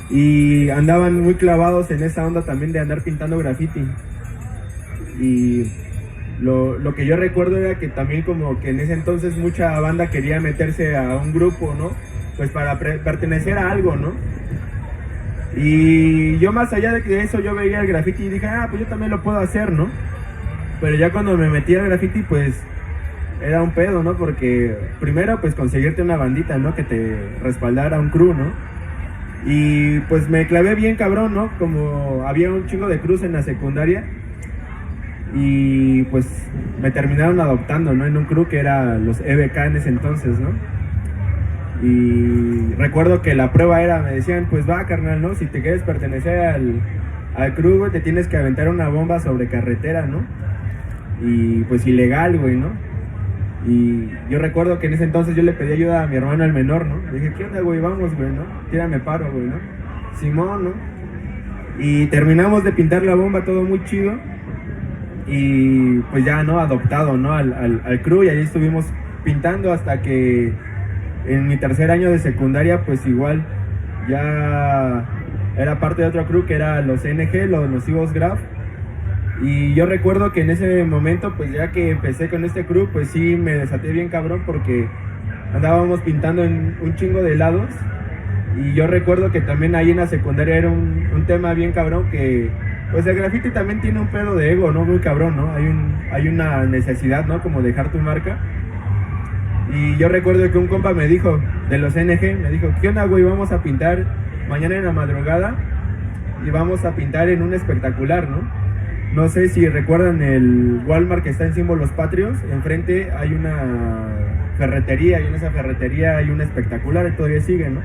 y andaban muy clavados en esa onda también de andar pintando graffiti. Y lo que yo recuerdo era que también como que en ese entonces mucha banda quería meterse a un grupo, ¿no? Pues para pertenecer a algo, ¿no? Y yo más allá de eso yo veía el graffiti y dije, pues yo también lo puedo hacer, ¿no? Pero ya cuando me metí al graffiti pues era un pedo, ¿no? Porque primero pues conseguirte una bandita, ¿no? Que te respaldara un crew, ¿no? Y pues me clavé bien cabrón, ¿no? Como había un chingo de crews en la secundaria y pues me terminaron adoptando, ¿no? En un crew que era los EBK en ese entonces, ¿no? Y recuerdo que la prueba era, me decían, pues va carnal, ¿no? Si te quieres pertenecer al crew, güey, te tienes que aventar una bomba sobre carretera, ¿no? Y pues ilegal, güey, ¿no? Y yo recuerdo que en ese entonces yo le pedí ayuda a mi hermano el menor, ¿no? Le dije, ¿qué onda, güey? Vamos, güey, ¿no? Tírame paro, güey, ¿no? Simón, ¿no? Y terminamos de pintar la bomba, todo muy chido. Y pues ya, ¿no? Adoptado, ¿no? Al crew, y ahí estuvimos pintando hasta que en mi tercer año de secundaria, pues igual ya era parte de otro crew que era los NG, los Nocivos Graf. Y yo recuerdo que en ese momento, pues ya que empecé con este crew, pues sí me desaté bien cabrón porque andábamos pintando en un chingo de lados. Y yo recuerdo que también ahí en la secundaria era un tema bien cabrón que, pues el graffiti también tiene un pedo de ego, ¿no? Muy cabrón, ¿no? Hay una necesidad, ¿no? Como dejar tu marca. Y yo recuerdo que un compa me dijo, de los NG, me dijo, ¿qué onda, güey? Vamos a pintar mañana en la madrugada y vamos a pintar en un espectacular, ¿no? No sé si recuerdan el Walmart que está en Símbolos Patrios, enfrente hay una ferretería y en esa ferretería hay un espectacular y todavía sigue, ¿no?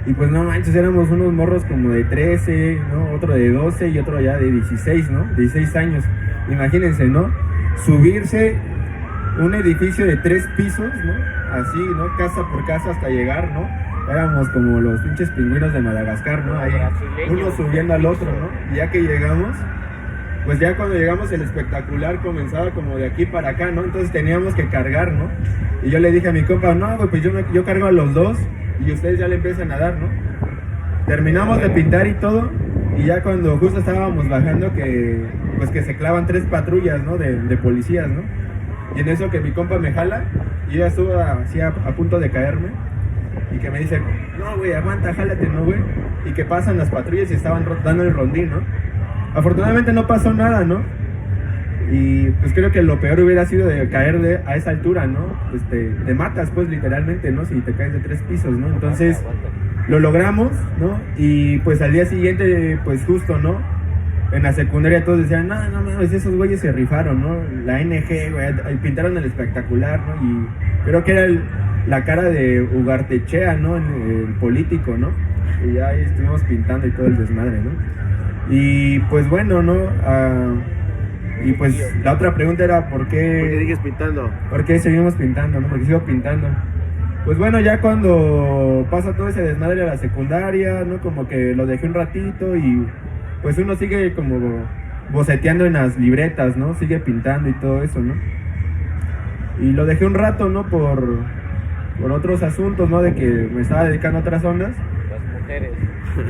Y pues no manches, éramos unos morros como de 13, ¿no? Otro de 12 y otro ya de 16, ¿no? 16 años. Imagínense, ¿no? Subirse un edificio de 3 pisos, ¿no? Así, ¿no? Casa por casa hasta llegar, ¿no? Éramos como los pinches pingüinos de Madagascar, ¿no? Ahí uno subiendo al otro, ¿no? Y ya que llegamos, pues ya cuando llegamos el espectacular comenzaba como de aquí para acá, ¿no? Entonces teníamos que cargar, ¿no? Y yo le dije a mi compa, no, güey, pues yo cargo a los dos y ustedes ya le empiezan a dar, ¿no? Terminamos de pintar y todo, y ya cuando justo estábamos bajando pues que se clavan 3 patrullas, ¿no? De policías, ¿no? Y en eso que mi compa me jala, y yo ya estuve así a punto de caerme, y que me dice, no, güey, aguanta, jálate, ¿no, güey? Y que pasan las patrullas y estaban dando el rondín, ¿no? Afortunadamente no pasó nada, ¿no? Y pues creo que lo peor hubiera sido de caer a esa altura, ¿no? Pues te matas, pues, literalmente, ¿no? Si te caes de 3 pisos, ¿no? Entonces, lo logramos, ¿no? Y pues al día siguiente, pues justo, ¿no? En la secundaria todos decían, no, esos güeyes se rifaron, ¿no? La NG, güey, pintaron el espectacular, ¿no? Y creo que era la cara de Ugartechea, ¿no? El político, ¿no? Y ya ahí estuvimos pintando y todo el desmadre, ¿no? Y pues bueno, ¿no? Y pues la otra pregunta era ¿por qué sigues pintando? ¿Por qué seguimos pintando, no? Porque sigo pintando. Pues bueno, ya cuando pasa todo ese desmadre a la secundaria, ¿no? Como que lo dejé un ratito y pues uno sigue como boceteando en las libretas, ¿no? Sigue pintando y todo eso, ¿no? Y lo dejé un rato, ¿no? Por otros asuntos, ¿no? De que me estaba dedicando a otras ondas. Las mujeres.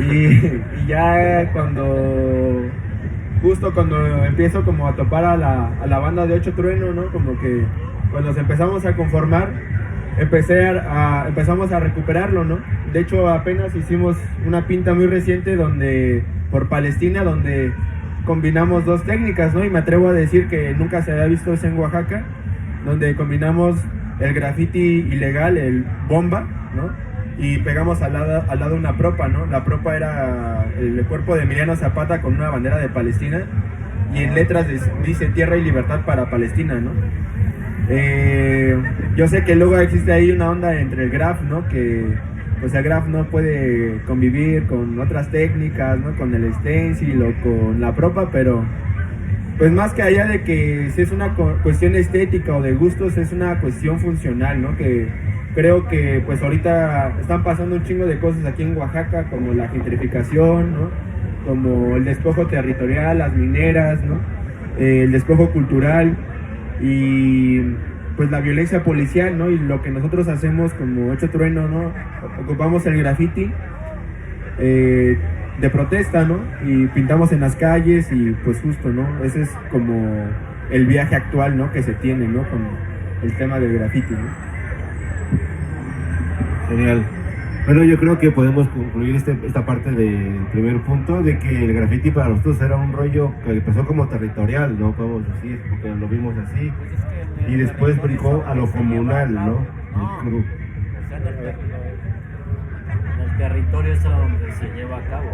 Y ya justo cuando empiezo como a topar a la banda de Ocho Trueno, ¿no? Como que cuando nos empezamos a conformar, empezamos a recuperarlo, ¿no? De hecho, apenas hicimos una pinta muy reciente por Palestina, donde combinamos 2 técnicas, ¿no? Y me atrevo a decir que nunca se había visto eso en Oaxaca, donde combinamos el graffiti ilegal, el bomba, ¿no? Y pegamos al lado una propa, ¿no? La propa era el cuerpo de Emiliano Zapata con una bandera de Palestina y en letras dice tierra y libertad para Palestina, ¿no? Yo sé que luego existe ahí una onda entre el graf, ¿no? Que pues el graf no puede convivir con otras técnicas, ¿no? Con el stencil o con la propa, pero pues más que allá de que si es una cuestión estética o de gustos, es una cuestión funcional, ¿no? Que creo que pues ahorita están pasando un chingo de cosas aquí en Oaxaca, como la gentrificación, ¿no? Como el despojo territorial, las mineras, ¿no? El despojo cultural y pues la violencia policial, ¿no? Y lo que nosotros hacemos como Ocho Trueno, ¿no? Ocupamos el graffiti de protesta, ¿no? Y pintamos en las calles y pues justo, ¿no? Ese es como el viaje actual, ¿no? Que se tiene, ¿no? Con el tema del graffiti, ¿no? Genial. Bueno, yo creo que podemos concluir esta parte del primer punto, de que el graffiti para nosotros era un rollo que empezó como territorial, ¿no? Podemos decir, porque lo vimos así, y después brincó a lo comunal, ¿no? En el territorio es a donde se lleva a cabo,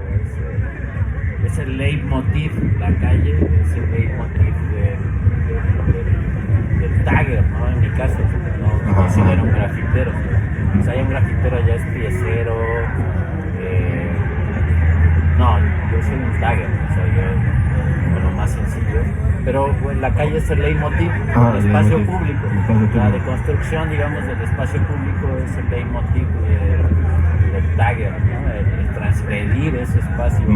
es el leitmotiv, la calle es el leitmotiv del tagger, ¿no? En mi caso, no considero un grafitero. O sea, hay un grafitero allá es piecero, no, yo soy un tagger, o sea, yo lo más sencillo, pero pues, la calle es el leitmotiv, el espacio público, la deconstrucción, digamos, del espacio público es el leitmotiv del tagger, ¿no? El transgredir ese espacio,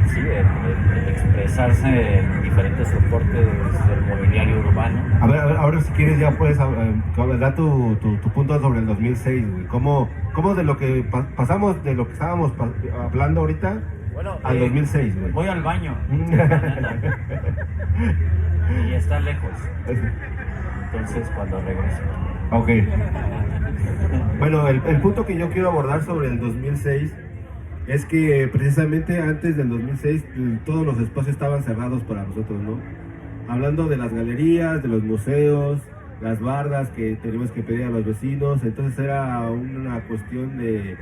sí, el expresarse en diferentes soportes del mobiliario urbano. A ver, ahora si quieres ya puedes dar tu punto sobre el 2006, güey. ¿Cómo de lo que pasamos, de lo que estábamos hablando ahorita, Bueno, al 2006, güey? Voy al baño. Y está lejos. Entonces cuando regreso. Ok. Bueno, el punto que yo quiero abordar sobre el 2006 es que precisamente antes del 2006 todos los espacios estaban cerrados para nosotros, ¿no? Hablando de las galerías, de los museos, las bardas que teníamos que pedir a los vecinos, entonces era una cuestión de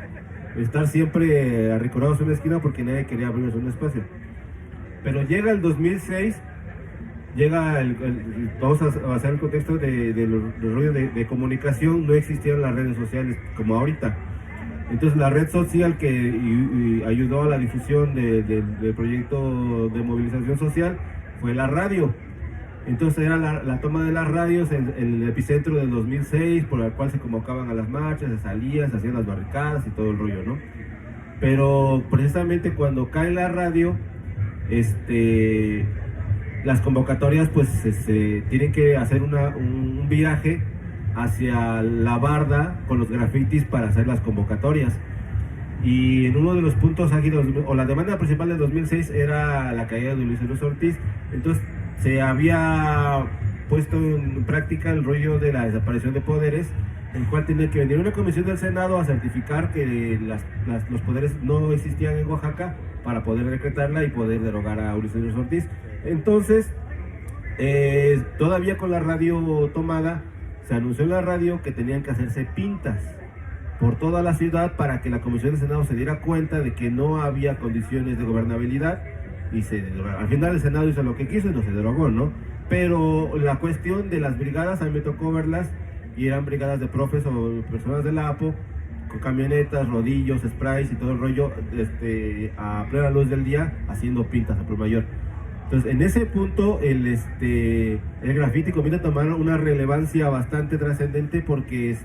estar siempre arrinconados en una esquina porque nadie quería abrirnos un espacio. Pero llega el 2006, vamos a hacer el contexto de los rollos de comunicación, no existían las redes sociales como ahorita. Entonces la red social que ayudó a la difusión del proyecto de movilización social fue la radio. Entonces era la toma de las radios en el epicentro del 2006, por el cual se convocaban a las marchas, se salían, se hacían las barricadas y todo el rollo, ¿no? Pero precisamente cuando cae la radio, las convocatorias pues se tienen que hacer un viaje hacia la barda con los grafitis para hacer las convocatorias. Y en uno de los puntos ágiles, o la demanda principal del 2006 era la caída de Luis Eduardo Ortiz. Entonces se había puesto en práctica el rollo de la desaparición de poderes, el cual tenía que venir una comisión del Senado a certificar que los poderes no existían en Oaxaca para poder decretarla y poder derogar a Ulises Ortiz. Entonces, todavía con la radio tomada, se anunció en la radio que tenían que hacerse pintas por toda la ciudad para que la Comisión del Senado se diera cuenta de que no había condiciones de gobernabilidad y al final el Senado hizo lo que quiso y no se derogó, ¿no? Pero la cuestión de las brigadas, a mí me tocó verlas y eran brigadas de profes o personas de la APO con camionetas, rodillos, sprays y todo el rollo a plena luz del día haciendo pintas a por mayor. Entonces, en ese punto, el graffiti comienza a tomar una relevancia bastante trascendente porque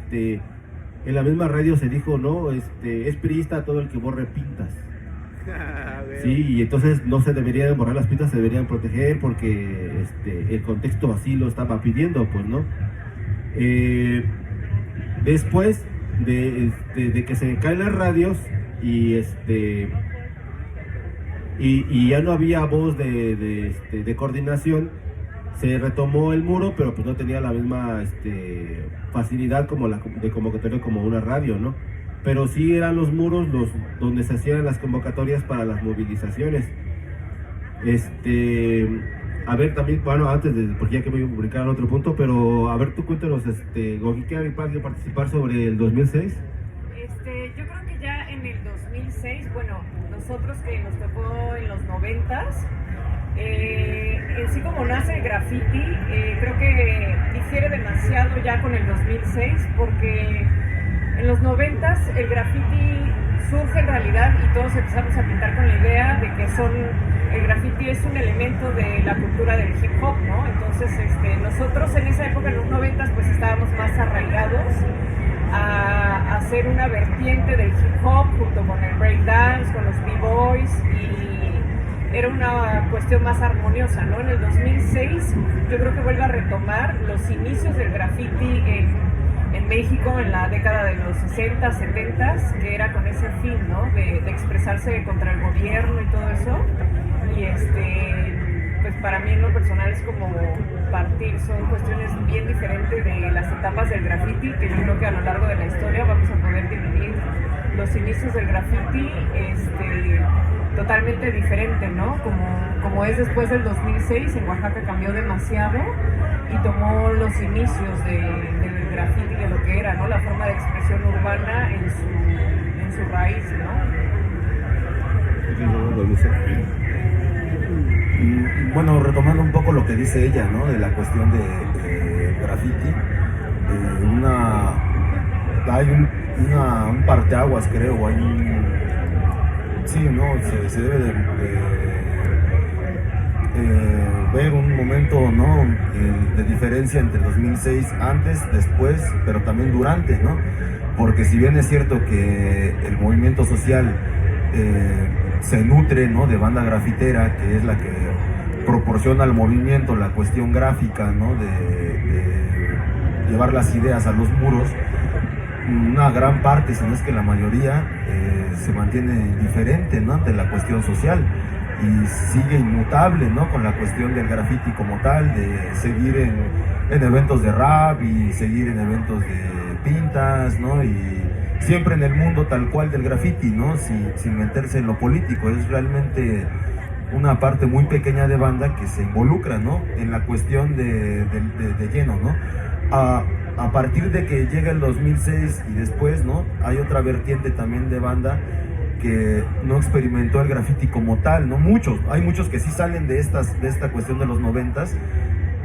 en la misma radio se dijo, no, es priista todo el que borre pintas. Sí, y entonces no se deberían borrar las pintas, se deberían proteger porque el contexto así lo estaba pidiendo, pues, ¿no? Después de que se caen las radios y ya no había voz de coordinación, se retomó el muro, pero pues no tenía la misma facilidad como de convocatoria como una radio, ¿no? Pero sí eran los muros donde se hacían las convocatorias para las movilizaciones. A ver, también, bueno, porque ya que voy a publicar otro punto, pero a ver, tú cuéntanos, Gogi, ¿qué hay para participar sobre el 2006? Yo creo que ya en el 2006, bueno, nosotros que nos tocó en los 90s, en sí como nace el graffiti, creo que difiere demasiado ya con el 2006, porque en los 90s el graffiti surge en realidad y todos empezamos a pintar con la idea de que el graffiti es un elemento de la cultura del hip hop, ¿no? Entonces nosotros en esa época, en los 90s, pues estábamos más arraigados a hacer una vertiente del hip hop junto con el breakdance, con los b-boys, y era una cuestión más armoniosa, ¿no? En el 2006 yo creo que vuelve a retomar los inicios del graffiti en México en la década de los 60, 70, que era con ese fin, ¿no? De expresarse contra el gobierno y todo eso. Y pues para mí en lo personal es como son cuestiones bien diferentes de las etapas del graffiti, que yo creo que a lo largo de la historia vamos a poder dividir los inicios del graffiti totalmente diferente, ¿no? Como es después del 2006, en Oaxaca cambió demasiado y tomó los inicios del graffiti, de lo que era, ¿no? La forma de expresión urbana en su raíz, ¿no? Bueno, retomando un poco lo que dice ella, ¿no? De la cuestión de graffiti, hay un parteaguas, creo, hay sí, ¿no? Se debe de ver un momento, ¿no? De diferencia entre 2006, antes, después, pero también durante, ¿no? Porque si bien es cierto que el movimiento social se nutre, ¿no? De banda grafitera, que es la que proporciona al movimiento la cuestión gráfica, ¿no? De llevar las ideas a los muros, una gran parte, si no es que la mayoría, se mantiene indiferente, ¿no? Ante la cuestión social y sigue inmutable, ¿no? Con la cuestión del graffiti como tal, de seguir en eventos de rap y seguir en eventos de pintas, ¿no? Y siempre en el mundo tal cual del graffiti, ¿no? Sin meterse en lo político. Es realmente una parte muy pequeña de banda que se involucra, ¿no? En la cuestión de lleno, ¿no? A partir de que llega el 2006 y después, ¿no? Hay otra vertiente también de banda que no experimentó el graffiti como tal, ¿no? Hay muchos que sí salen de esta cuestión de los 90s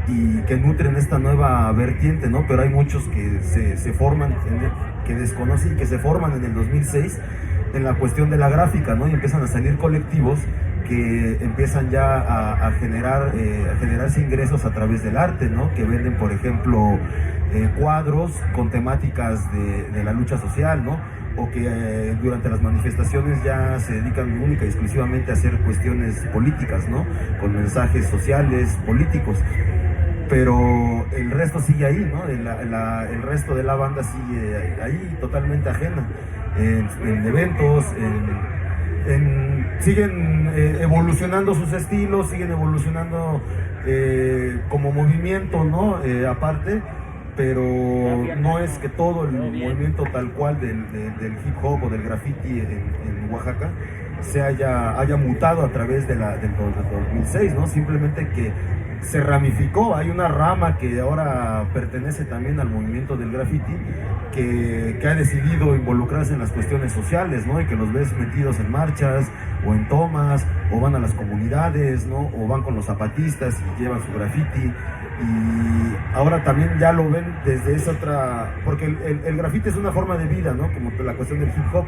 y que nutren esta nueva vertiente, ¿no? Pero hay muchos que se forman, que desconocen y que se forman en el 2006 en la cuestión de la gráfica, ¿no? Y empiezan a salir colectivos que empiezan ya a generarse ingresos a través del arte, ¿no? Que venden, por ejemplo, cuadros con temáticas de la lucha social, ¿no? O que durante las manifestaciones ya se dedican única y exclusivamente a hacer cuestiones políticas, ¿no? Con mensajes sociales, políticos. Pero el resto sigue ahí, ¿no? El resto de la banda sigue ahí, totalmente ajena, en eventos, siguen evolucionando sus estilos, siguen evolucionando como movimiento, ¿no? Aparte, pero no es que todo el movimiento tal cual del hip hop o del graffiti en Oaxaca se haya mutado a través del 2006, ¿no? Simplemente que se ramificó, hay una rama que ahora pertenece también al movimiento del graffiti que ha decidido involucrarse en las cuestiones sociales, ¿no? Y que los ves metidos en marchas o en tomas, o van a las comunidades, ¿no? O van con los zapatistas y llevan su graffiti. Y ahora también ya lo ven desde esa otra, porque el graffiti es una forma de vida, ¿no? Como la cuestión del hip hop.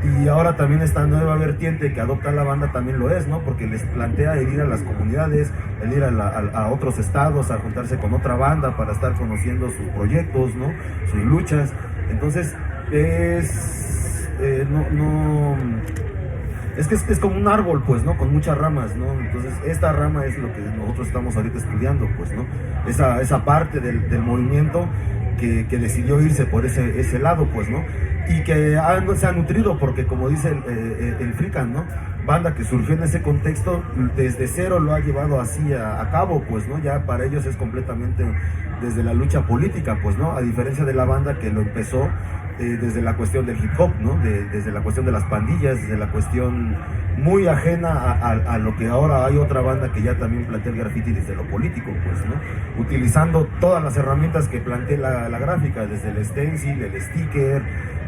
Y ahora también esta nueva vertiente que adopta la banda también lo es, ¿no? Porque les plantea el ir a las comunidades, el ir a otros estados, a juntarse con otra banda para estar conociendo sus proyectos, ¿no? Sus luchas. Entonces, es que es como un árbol, pues, ¿no? Con muchas ramas, ¿no? Entonces, esta rama es lo que nosotros estamos ahorita estudiando, pues, ¿no? Esa parte del movimiento que decidió irse por ese lado, pues, ¿no? Y que se ha nutrido, porque como dice el Frican, ¿no? Banda que surgió en ese contexto, desde cero lo ha llevado así a cabo, pues, ¿no? Ya para ellos es completamente desde la lucha política, pues, ¿no? A diferencia de la banda que lo empezó desde la cuestión del hip hop, ¿no? Desde la cuestión de las pandillas, desde la cuestión muy ajena a lo que ahora hay otra banda que ya también plantea el graffiti desde lo político, pues, ¿no? Utilizando todas las herramientas que plantea la gráfica, desde el stencil, el sticker,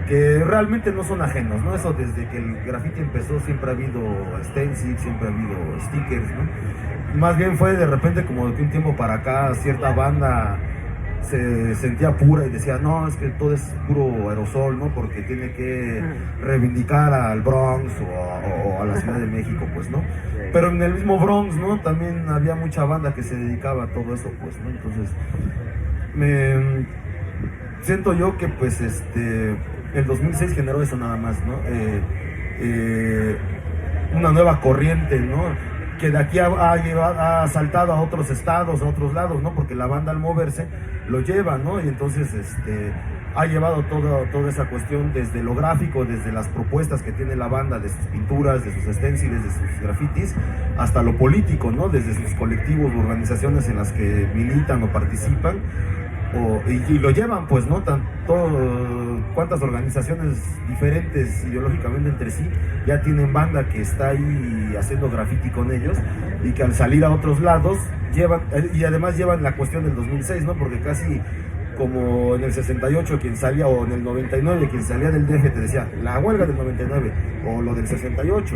que realmente no son ajenos, ¿no? Eso desde que el graffiti empezó siempre ha habido stencil, siempre ha habido stickers, ¿no? Más bien fue de repente como de un tiempo para acá cierta banda se sentía pura y decía, no, es que todo es puro aerosol, ¿no? Porque tiene que reivindicar al Bronx o a la Ciudad de México, pues, ¿no? Pero en el mismo Bronx, ¿no? También había mucha banda que se dedicaba a todo eso, pues, ¿no? Entonces, siento yo que, pues, el 2006 generó eso nada más, ¿no? Una nueva corriente, ¿no? Que de aquí ha saltado a otros estados, a otros lados, ¿no? Porque la banda al moverse lo lleva, ¿no? Y entonces ha llevado toda esa cuestión desde lo gráfico, desde las propuestas que tiene la banda, de sus pinturas, de sus stenciles, de sus grafitis, hasta lo político, ¿no? Desde sus colectivos o organizaciones en las que militan o participan, y lo llevan, pues, ¿no? Cuántas organizaciones diferentes ideológicamente entre sí ya tienen banda que está ahí haciendo graffiti con ellos, y que al salir a otros lados llevan, y además llevan la cuestión del 2006, ¿no? Porque casi como en el 68 quien salía, o en el 99 quien salía del DF te decía la huelga del 99 o lo del 68.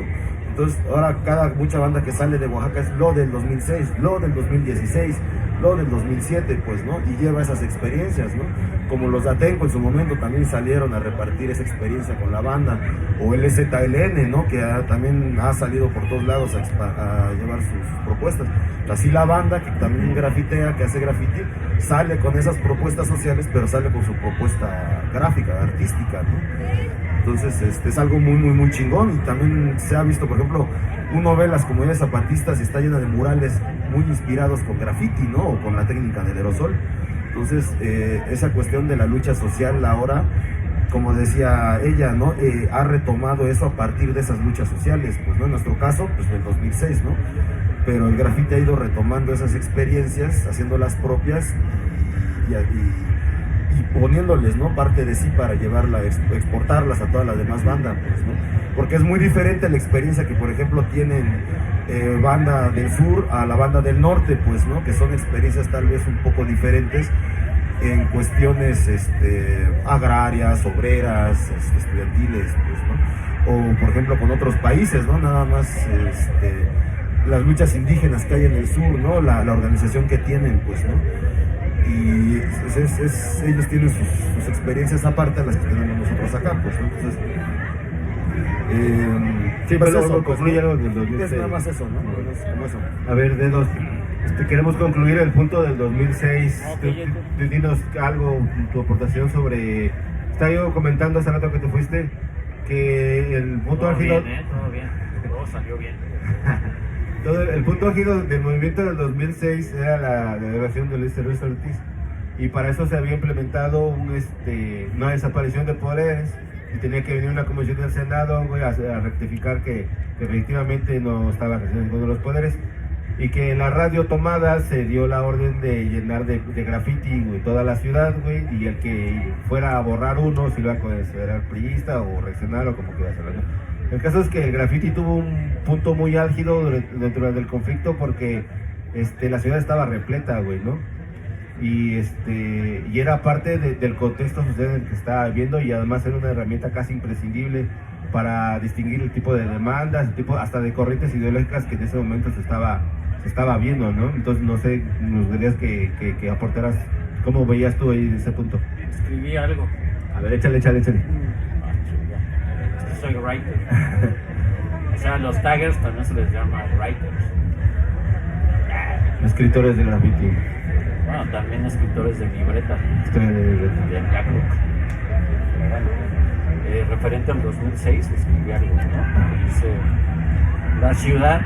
Entonces ahora mucha banda que sale de Oaxaca es lo del 2006, lo del 2016, lo del 2007, pues, ¿no? Y lleva esas experiencias, ¿no? Como los de Atenco en su momento también salieron a repartir esa experiencia con la banda, o el ZLN, ¿no? Que también ha salido por todos lados a llevar sus propuestas. Así la banda, que también grafitea, que hace graffiti, sale con esas propuestas sociales, pero sale con su propuesta gráfica, artística, ¿no? Entonces es algo muy chingón. Y también se ha visto, por ejemplo, uno ve las comunidades zapatistas y está llena de murales muy inspirados con graffiti, ¿no? O con la técnica del aerosol. Entonces esa cuestión de la lucha social ahora, como decía ella, ¿no? Ha retomado eso a partir de esas luchas sociales, pues, ¿no? En nuestro caso, pues en el 2006, ¿no? Pero el graffiti ha ido retomando esas experiencias, haciéndolas propias y poniéndoles, ¿no? Parte de sí para exportarlas a todas las demás bandas, pues, ¿no? Porque es muy diferente la experiencia que, por ejemplo, tienen banda del sur a la banda del norte, pues, ¿no? Que son experiencias tal vez un poco diferentes en cuestiones agrarias, obreras, estudiantiles, pues, ¿no? O, por ejemplo, con otros países, ¿no? Nada más las luchas indígenas que hay en el sur, ¿no? La organización que tienen, pues, ¿no? Y ellos tienen sus experiencias aparte a las que tenemos nosotros acá, pues, ¿no? Entonces, sí, pues pero eso, concluye algo del es 2006. nada más eso, ¿no? Como eso. A ver, Dedos, queremos concluir el punto del 2006. Ok, Tú dinos algo, tu aportación sobre... Estaba yo comentando hace rato que te fuiste que el punto Todo álgido... bien, todo bien. Todo salió bien. El punto álgido del movimiento del 2006 era la delegación de Luis Ortiz, y para eso se había implementado una desaparición de poderes, y tenía que venir una comisión del Senado, güey, a rectificar que efectivamente no estaba ejerciendo ninguno de los poderes, y que en la radio tomada se dio la orden de llenar de graffiti, güey, toda la ciudad, güey, y el que fuera a borrar uno si iba a considerar priista o reaccionar o como quiera hacerlo, ¿no? El caso es que el graffiti tuvo un punto muy álgido dentro del conflicto, porque la ciudad estaba repleta, güey, ¿no? Y era parte del contexto social en el que estaba viviendo, y además era una herramienta casi imprescindible para distinguir el tipo de demandas, hasta de corrientes ideológicas que en ese momento se estaba viendo, ¿no? Entonces, no sé, nos dirías que aportaras, ¿cómo veías tú ahí ese punto? Escribí algo. A ver, échale. Soy writer. O sea, los taggers también se les llama writers. Escritores de graffiti. Bueno, también escritores de libreta, Historia de... de Black Book. Pero bueno, referente al 2006, escribí algo, ¿no? Dice: la ciudad,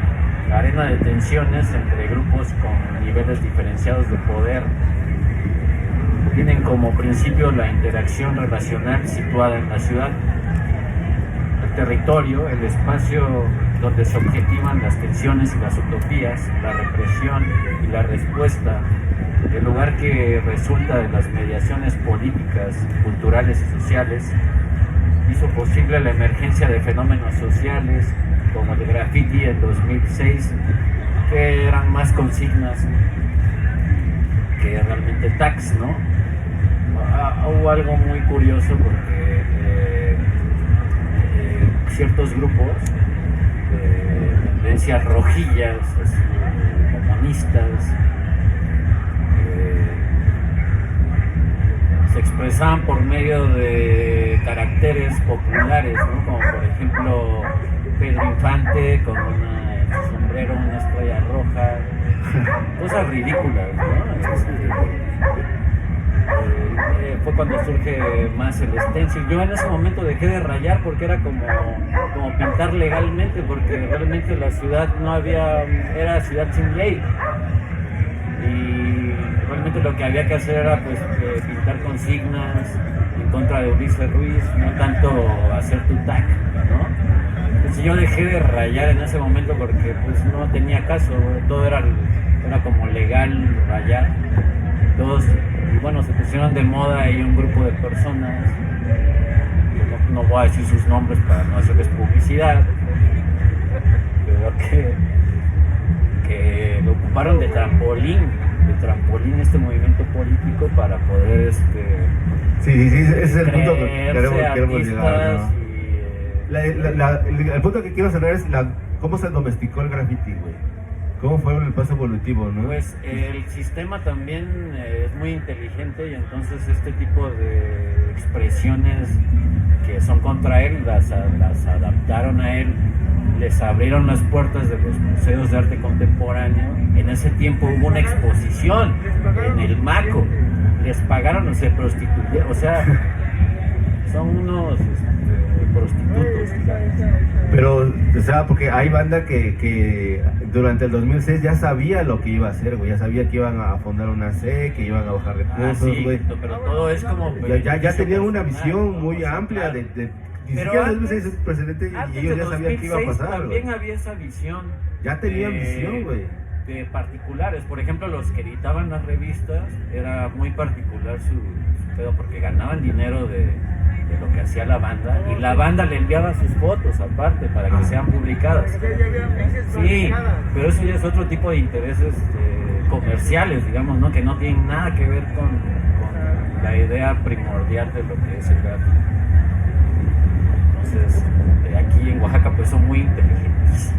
la arena de tensiones entre grupos con niveles diferenciados de poder, tienen como principio la interacción relacional situada en la ciudad. Territorio, el espacio donde se objetivan las tensiones y las utopías, la represión y la respuesta, el lugar que resulta de las mediaciones políticas, culturales y sociales, hizo posible la emergencia de fenómenos sociales como el graffiti en 2006, que eran más consignas que realmente tags, ¿no? Hubo algo muy curioso porque ciertos grupos de tendencias rojillas, comunistas, se expresaban por medio de caracteres populares, ¿no? Como por ejemplo Pedro Infante con en su sombrero una estrella roja, cosas ridículas, ¿no? Fue cuando surge más el stencil. Yo en ese momento dejé de rayar porque era como pintar legalmente, porque realmente la ciudad era ciudad sin ley, y realmente lo que había que hacer era pues pintar consignas, en contra de Ulises Ruiz, no tanto hacer tu tac, ¿no? Pues yo dejé de rayar en ese momento porque pues no tenía caso, todo era como legal rayar. Todos, y bueno, se pusieron de moda ahí un grupo de personas, no voy a decir sus nombres para no hacerles publicidad, pero que lo ocuparon de trampolín este movimiento político para poder Sí, ese es el punto que creerse queremos llegar, ¿no? Y, El punto que quiero cerrar es cómo se domesticó el graffiti, güey. ¿Cómo fue el paso evolutivo, no? Pues el sistema también es muy inteligente y entonces este tipo de expresiones que son contra él las adaptaron a él, les abrieron las puertas de los museos de arte contemporáneo. En ese tiempo hubo una exposición en el Maco, les pagaron, se prostituyeron, o sea, son unos prostitutos. Pero, o sea, porque hay banda que durante el 2006 ya sabía lo que iba a hacer, güey. Ya sabía que iban a fundar una C, que iban a bajar recursos, güey. Pero todo es como... Ya tenían una visión muy amplia de ni pero siquiera el antes, 2006 es presidente y ellos ya sabían que iba a pasar, también güey. había esa visión. Ya tenían visión, güey. De particulares, por ejemplo, los que editaban las revistas, era muy particular su pedo porque ganaban dinero de lo que hacía la banda y la banda le enviaba sus fotos aparte para que sean publicadas. Sí, pero eso ya es otro tipo de intereses comerciales, digamos, ¿no? Que no tienen nada que ver con la idea primordial de lo que es el graffiti. Entonces, aquí en Oaxaca pues son muy inteligentes.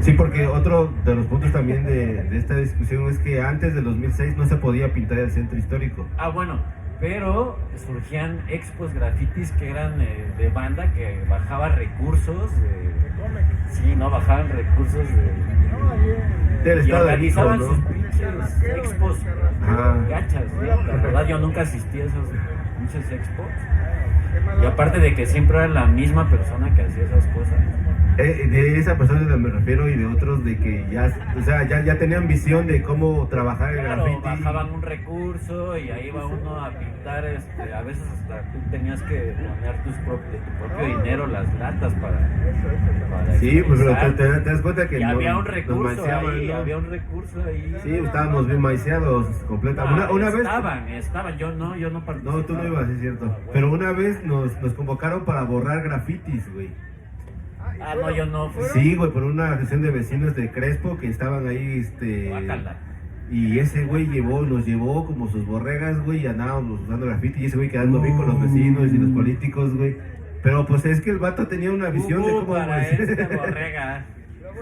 Sí, porque otro de los puntos también de esta discusión es que antes del 2006 no se podía pintar el centro histórico. Ah, bueno, pero surgían expos grafitis que eran de banda que bajaba recursos sí, no, bajaban recursos Del y estado de organizaban México, sus ¿no? pinches expos gachas, ¿no? La verdad yo nunca asistí a esos pinches expos. Y aparte de que siempre era la misma persona que hacía esas cosas. De esa persona me refiero y de otros de que ya, o sea, ya tenían visión de cómo trabajar el Claro, graffiti. bajaban un recurso y ahí iba uno a pintar, a veces hasta tú tenías que poner de tu propio dinero las latas para Sí, pues pero expresar. te das cuenta que Y había un nos recurso maiciaban, ahí, ¿no? había un recurso ahí. Sí, estábamos bien maiciados completamente. Una vez... Estaban, yo no participaba. No, tú no ibas, es cierto. Pero una vez nos convocaron para borrar grafitis, güey. Ah, no, yo no. Sí, güey, por una asociación de vecinos de Crespo que estaban ahí, Guácala. y ese güey nos llevó como sus borregas, güey, y andábamos usando graffiti y ese güey quedando bien con los vecinos y los políticos, güey. Pero pues es que el vato tenía una visión de cómo... para esta borrega.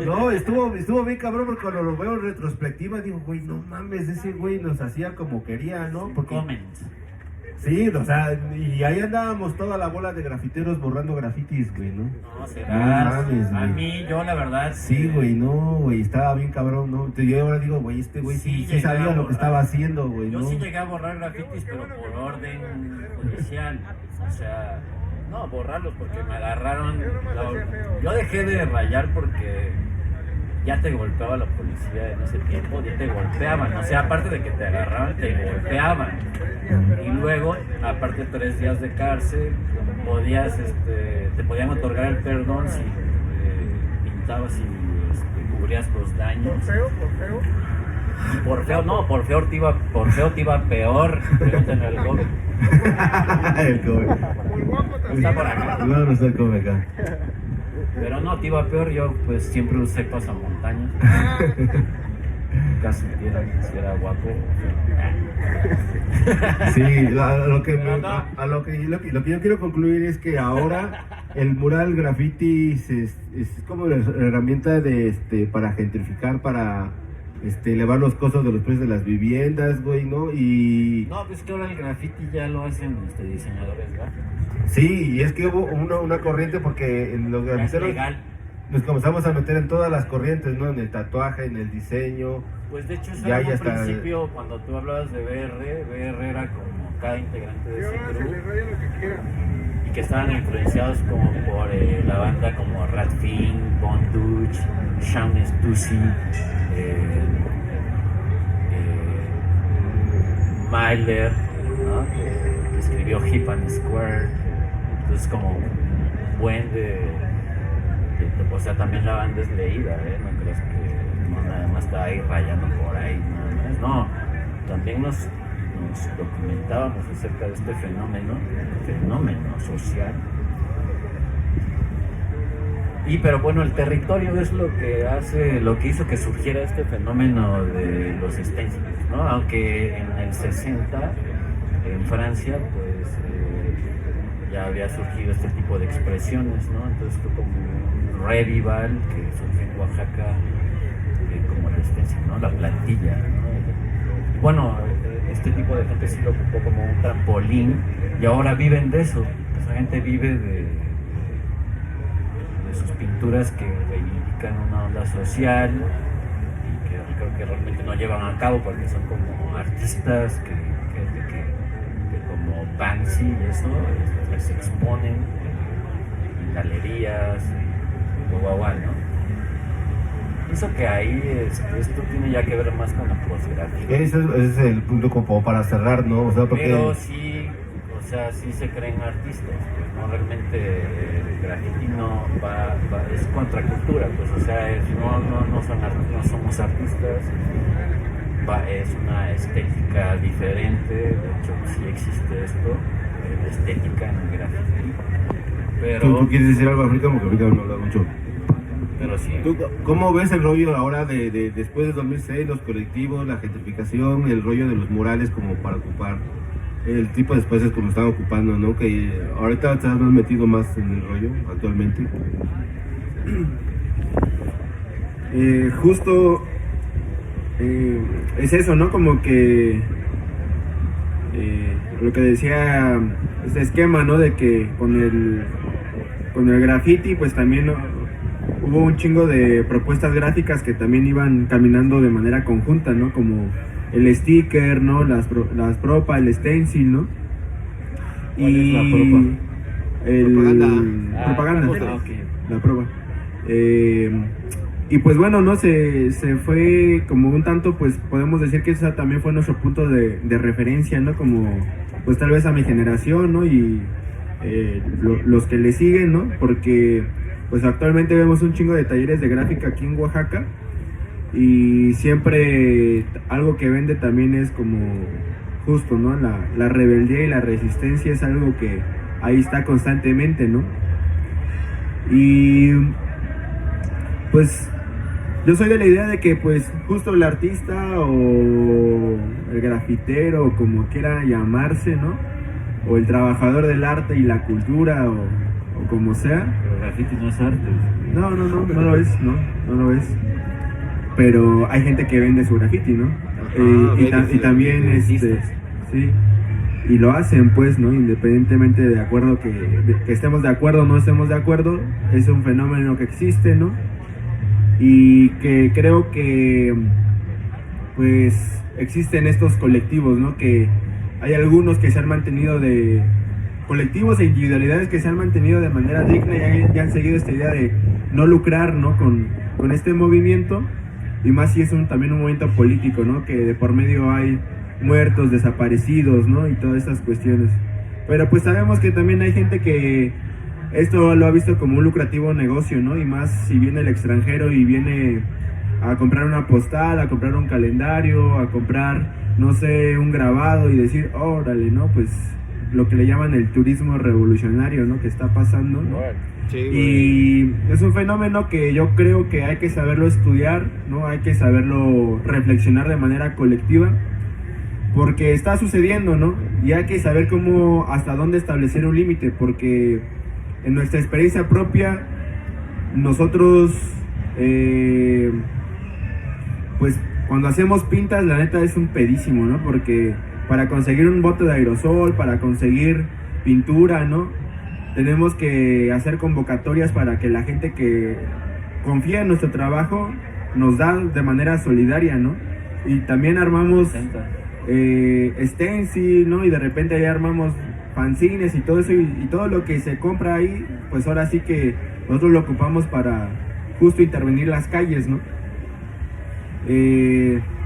No, estuvo bien cabrón porque cuando lo veo en retrospectiva digo, güey, no mames, ese güey nos hacía como quería, ¿no? Porque... Comments. Sí, o sea, y ahí andábamos toda la bola de grafiteros borrando grafitis, güey, ¿no? No, será. No mames, A güey. mí, yo la verdad. Sí, güey, no, güey, estaba bien cabrón, ¿no? Yo ahora digo, güey, este güey sí llegué sabía a lo que borrar. estaba haciendo, güey, Yo ¿no? sí llegué a borrar grafitis, pero por orden judicial. O sea, no, borrarlos porque me agarraron. Yo dejé de rayar porque ya te golpeaba la policía en ese tiempo, ya te golpeaban. O sea, aparte de que te agarraban, te golpeaban. Y luego, aparte 3 días de cárcel, te podían otorgar el perdón si pintabas y cubrías los daños. Por feo te iba peor. Pregúntenle al Gobe. El Kobe. Está por acá. No está el Kobe acá. Pero no, te iba peor, yo pues siempre usé pasamontañas. Casi si era guapo. Sí, lo que yo quiero concluir es que ahora el mural graffiti es como la herramienta para gentrificar, para elevar los costos de los precios de las viviendas, güey, ¿no? Y No, pues que ahora el graffiti ya lo hacen diseñadores gráficos. sí, y es que hubo una corriente porque en los Ya es grafiteros legal. nos comenzamos a meter en todas las corrientes, ¿no? En el tatuaje, en el diseño. Pues de hecho, eso Ya era un está. principio cuando tú hablabas de BR era como cada integrante de ese grupo y que estaban influenciados como por la banda como Ratfin, Bonduch, Sean Stussy, Myler, ¿no? escribió Hip and Square, entonces como un buen o sea, también la banda es leída, no creas que no nada más está ahí rayando por ahí, nada más, no, también nos documentábamos acerca de este fenómeno social. Pero bueno, el territorio es lo que hizo que surgiera este fenómeno de los stencils, ¿no? Aunque en el 60 en Francia pues ya había surgido este tipo de expresiones, ¿no? Entonces fue como un revival que surgió en Oaxaca, como el stencil, ¿no? La plantilla, ¿no? Bueno, este tipo de gente sí lo ocupó como un trampolín y ahora viven de eso. Esa gente vive de sus pinturas que reivindican una onda social y que creo que realmente no llevan a cabo porque son como artistas que como Banksy y eso se exponen en galerías, ¿no? Pienso que ahí esto tiene ya que ver más con la posgrafía. Ese es el punto como para cerrar, ¿no? O sea, porque... Pero sí, o sea, sí se creen artistas, pues, ¿no? Realmente el graffiti no es contracultura, pues, o sea, no somos artistas, es una estética diferente, de hecho sí existe esto, la estética en el graffiti. Pero... ¿Tú quieres decir algo, África? Porque ahorita no habla mucho. Pero sí. ¿Tú cómo ves el rollo ahora de después de 2006, los colectivos, la gentrificación, el rollo de los murales como para ocupar el tipo de espacios como están ocupando, ¿no? Que ahorita estás más metido más en el rollo actualmente. Justo es eso, ¿no? Como que lo que decía este esquema, ¿no? De que con el graffiti pues también, ¿no? Hubo un chingo de propuestas gráficas que también iban caminando de manera conjunta, ¿no? Como el sticker, ¿no? Las propa, el stencil, ¿no? ¿Cuál es la propa? Propaganda. Okay. La propa. Y pues bueno, ¿no? Se fue como un tanto, pues podemos decir que ese también fue nuestro punto de referencia, ¿no? Como pues tal vez a mi generación, ¿no? Y los que le siguen, ¿no? Porque pues actualmente vemos un chingo de talleres de gráfica aquí en Oaxaca y siempre algo que vende también es como justo, ¿no? La rebeldía y la resistencia es algo que ahí está constantemente, ¿no? Y pues yo soy de la idea de que pues justo el artista o el grafitero, como quiera llamarse, ¿no? O el trabajador del arte y la cultura o como sea. Pero el graffiti no es arte. No lo es, no lo es. Pero hay gente que vende su graffiti, ¿no? Y también, sí, y lo hacen, pues, ¿no? Independientemente de acuerdo que estemos de acuerdo o no estemos de acuerdo, es un fenómeno que existe, ¿no? Y que creo que, pues, existen estos colectivos, ¿no? Que hay algunos que se han mantenido colectivos e individualidades que se han mantenido de manera digna y han seguido esta idea de no lucrar, ¿no? con este movimiento, y más si es también un movimiento político, ¿no? Que de por medio hay muertos, desaparecidos, ¿no? Y todas estas cuestiones. Pero pues sabemos que también hay gente que esto lo ha visto como un lucrativo negocio, ¿no? Y más si viene el extranjero y viene a comprar una postal, a comprar un calendario, a comprar, no sé, un grabado y decir, órale, ¿no? Pues lo que le llaman el turismo revolucionario, ¿no? Que está pasando, ¿no? Sí, y es un fenómeno que yo creo que hay que saberlo estudiar, ¿no? Hay que saberlo reflexionar de manera colectiva, porque está sucediendo, ¿no? Y hay que saber cómo, hasta dónde establecer un límite, porque en nuestra experiencia propia, nosotros, pues cuando hacemos pintas, la neta es un pedísimo, ¿no? Porque para conseguir un bote de aerosol, para conseguir pintura, ¿no? Tenemos que hacer convocatorias para que la gente que confía en nuestro trabajo nos da de manera solidaria, ¿no? Y también armamos stencil, ¿no? Y de repente ahí armamos fanzines y todo eso, y todo lo que se compra ahí, pues ahora sí que nosotros lo ocupamos para justo intervenir las calles, ¿no?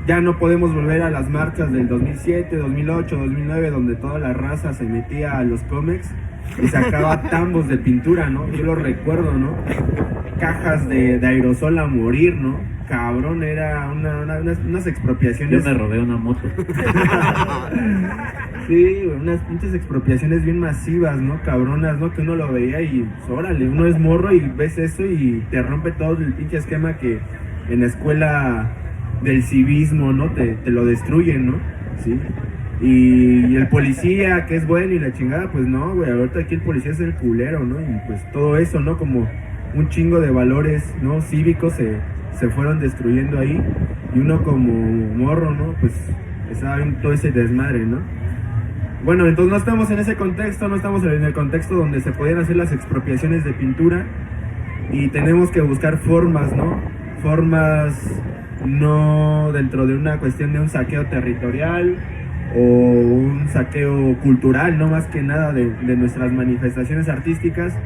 ya no podemos volver a las marchas del 2007, 2008, 2009, donde toda la raza se metía a los cómics y sacaba tambos de pintura, ¿no? Yo lo recuerdo, ¿no? Cajas de aerosol a morir, ¿no? Cabrón, era unas expropiaciones. Yo me robé una moto. Sí, unas pinches expropiaciones bien masivas, ¿no? Cabronas, ¿no? Que uno lo veía y pues, órale, uno es morro y ves eso y te rompe todo el pinche esquema que en la escuela del civismo, ¿no? Te lo destruyen, ¿no? Sí. Y el policía, que es bueno y la chingada, pues no, güey, ahorita aquí el policía es el culero, ¿no? Y pues todo eso, ¿no? Como un chingo de valores, ¿no? Cívicos se fueron destruyendo ahí. Y uno como morro, ¿no? Pues estaba en todo ese desmadre, ¿no? Bueno, entonces no estamos en ese contexto, no estamos en el contexto donde se podían hacer las expropiaciones de pintura. Y tenemos que buscar formas, ¿no? Formas no dentro de una cuestión de un saqueo territorial o un saqueo cultural, no más que nada de nuestras manifestaciones artísticas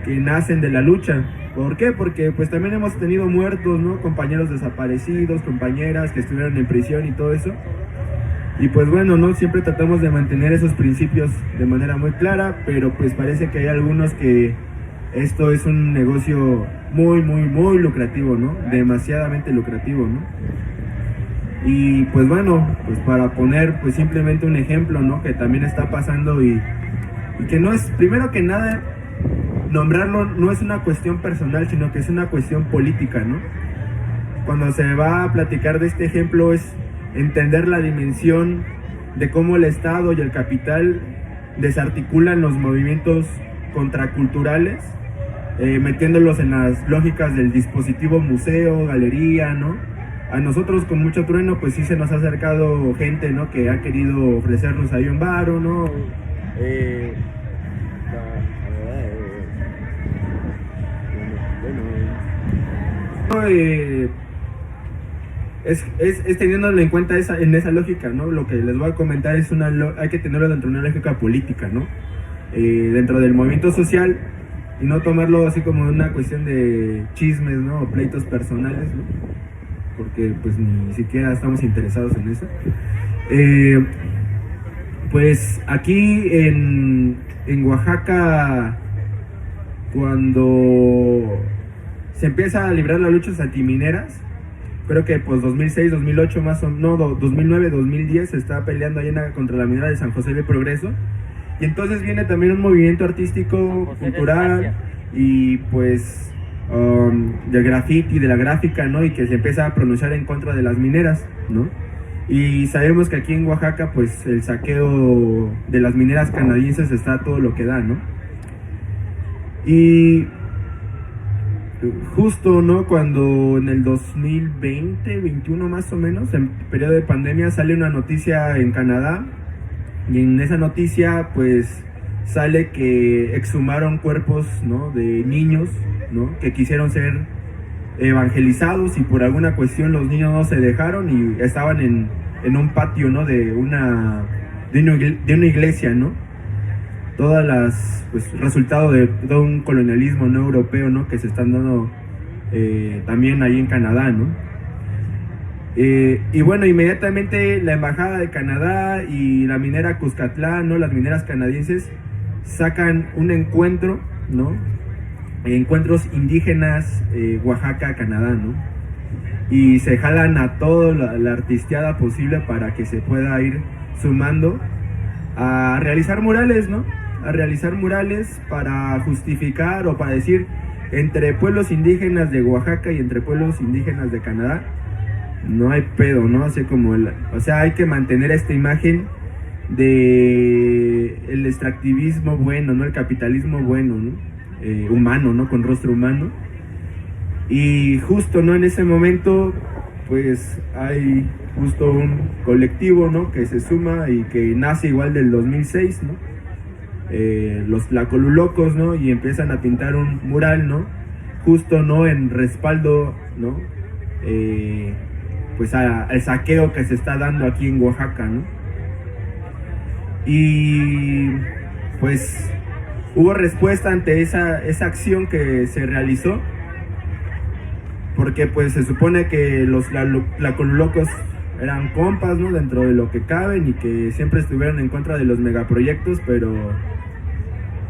que nacen de la lucha. ¿Por qué? Porque pues también hemos tenido muertos, ¿no? Compañeros desaparecidos, compañeras que estuvieron en prisión y todo eso. Y pues bueno, ¿no? Siempre tratamos de mantener esos principios de manera muy clara, pero pues parece que hay algunos que esto es un negocio muy, muy, muy lucrativo, ¿no? Demasiadamente lucrativo, ¿no? Y pues bueno, pues para poner pues simplemente un ejemplo, ¿no? Que también está pasando y que no es, primero que nada, nombrarlo no es una cuestión personal, sino que es una cuestión política, ¿no? Cuando se va a platicar de este ejemplo es entender la dimensión de cómo el Estado y el capital desarticulan los movimientos contraculturales, metiéndolos en las lógicas del dispositivo museo, galería, ¿no? A nosotros con mucho trueno pues sí se nos ha acercado gente, ¿no? Que ha querido ofrecernos ahí un varo, ¿no? Es teniéndolo en cuenta en esa lógica, ¿no? Lo que les voy a comentar es hay que tenerlo dentro de una lógica política, ¿no? Dentro del movimiento social y no tomarlo así como una cuestión de chismes, ¿no? O pleitos personales, ¿no? Porque pues ni siquiera estamos interesados en eso. Pues aquí en Oaxaca, cuando se empieza a librar la lucha antimineras, creo que pues 2006, 2008 más o no, 2009, 2010 se está peleando ahí contra la minera de San José de Progreso. Y entonces viene también un movimiento artístico, cultural y pues del graffiti, de la gráfica, ¿no? Y que se empieza a pronunciar en contra de las mineras, ¿no? Y sabemos que aquí en Oaxaca pues el saqueo de las mineras canadienses está todo lo que da, ¿no? Y justo, ¿no? Cuando en el 2020, 21 más o menos, en periodo de pandemia, sale una noticia en Canadá y en esa noticia pues sale que exhumaron cuerpos, ¿no? De niños, ¿no? Que quisieron ser evangelizados y por alguna cuestión los niños no se dejaron y estaban en un patio, ¿no? de una iglesia, ¿no? Todas las, pues, resultado de todo un colonialismo no europeo, ¿no? Que se están dando también ahí en Canadá, ¿no? Y bueno, inmediatamente la embajada de Canadá y la minera Cuscatlán, ¿no? Las mineras canadienses sacan un encuentro, ¿no? Encuentros indígenas Oaxaca, Canadá, ¿no? Y se jalan a toda la artisteada posible para que se pueda ir sumando a realizar murales, ¿no? A realizar murales para justificar o para decir entre pueblos indígenas de Oaxaca y entre pueblos indígenas de Canadá no hay pedo, ¿no? Así como o sea, hay que mantener esta imagen de el extractivismo bueno, ¿no? El capitalismo bueno, ¿no? Humano, ¿no? Con rostro humano. Y justo, ¿no? En ese momento pues hay justo un colectivo, ¿no? Que se suma y que nace igual del 2006, ¿no? Los Tlacolulocos, ¿no? Y empiezan a pintar un mural, ¿no? Justo, ¿no? En respaldo, ¿no? Pues al saqueo que se está dando aquí en Oaxaca, ¿no? Y pues hubo respuesta ante esa acción que se realizó, porque pues se supone que los Tlacolulocos eran compas, ¿no? Dentro de lo que caben y que siempre estuvieron en contra de los megaproyectos, pero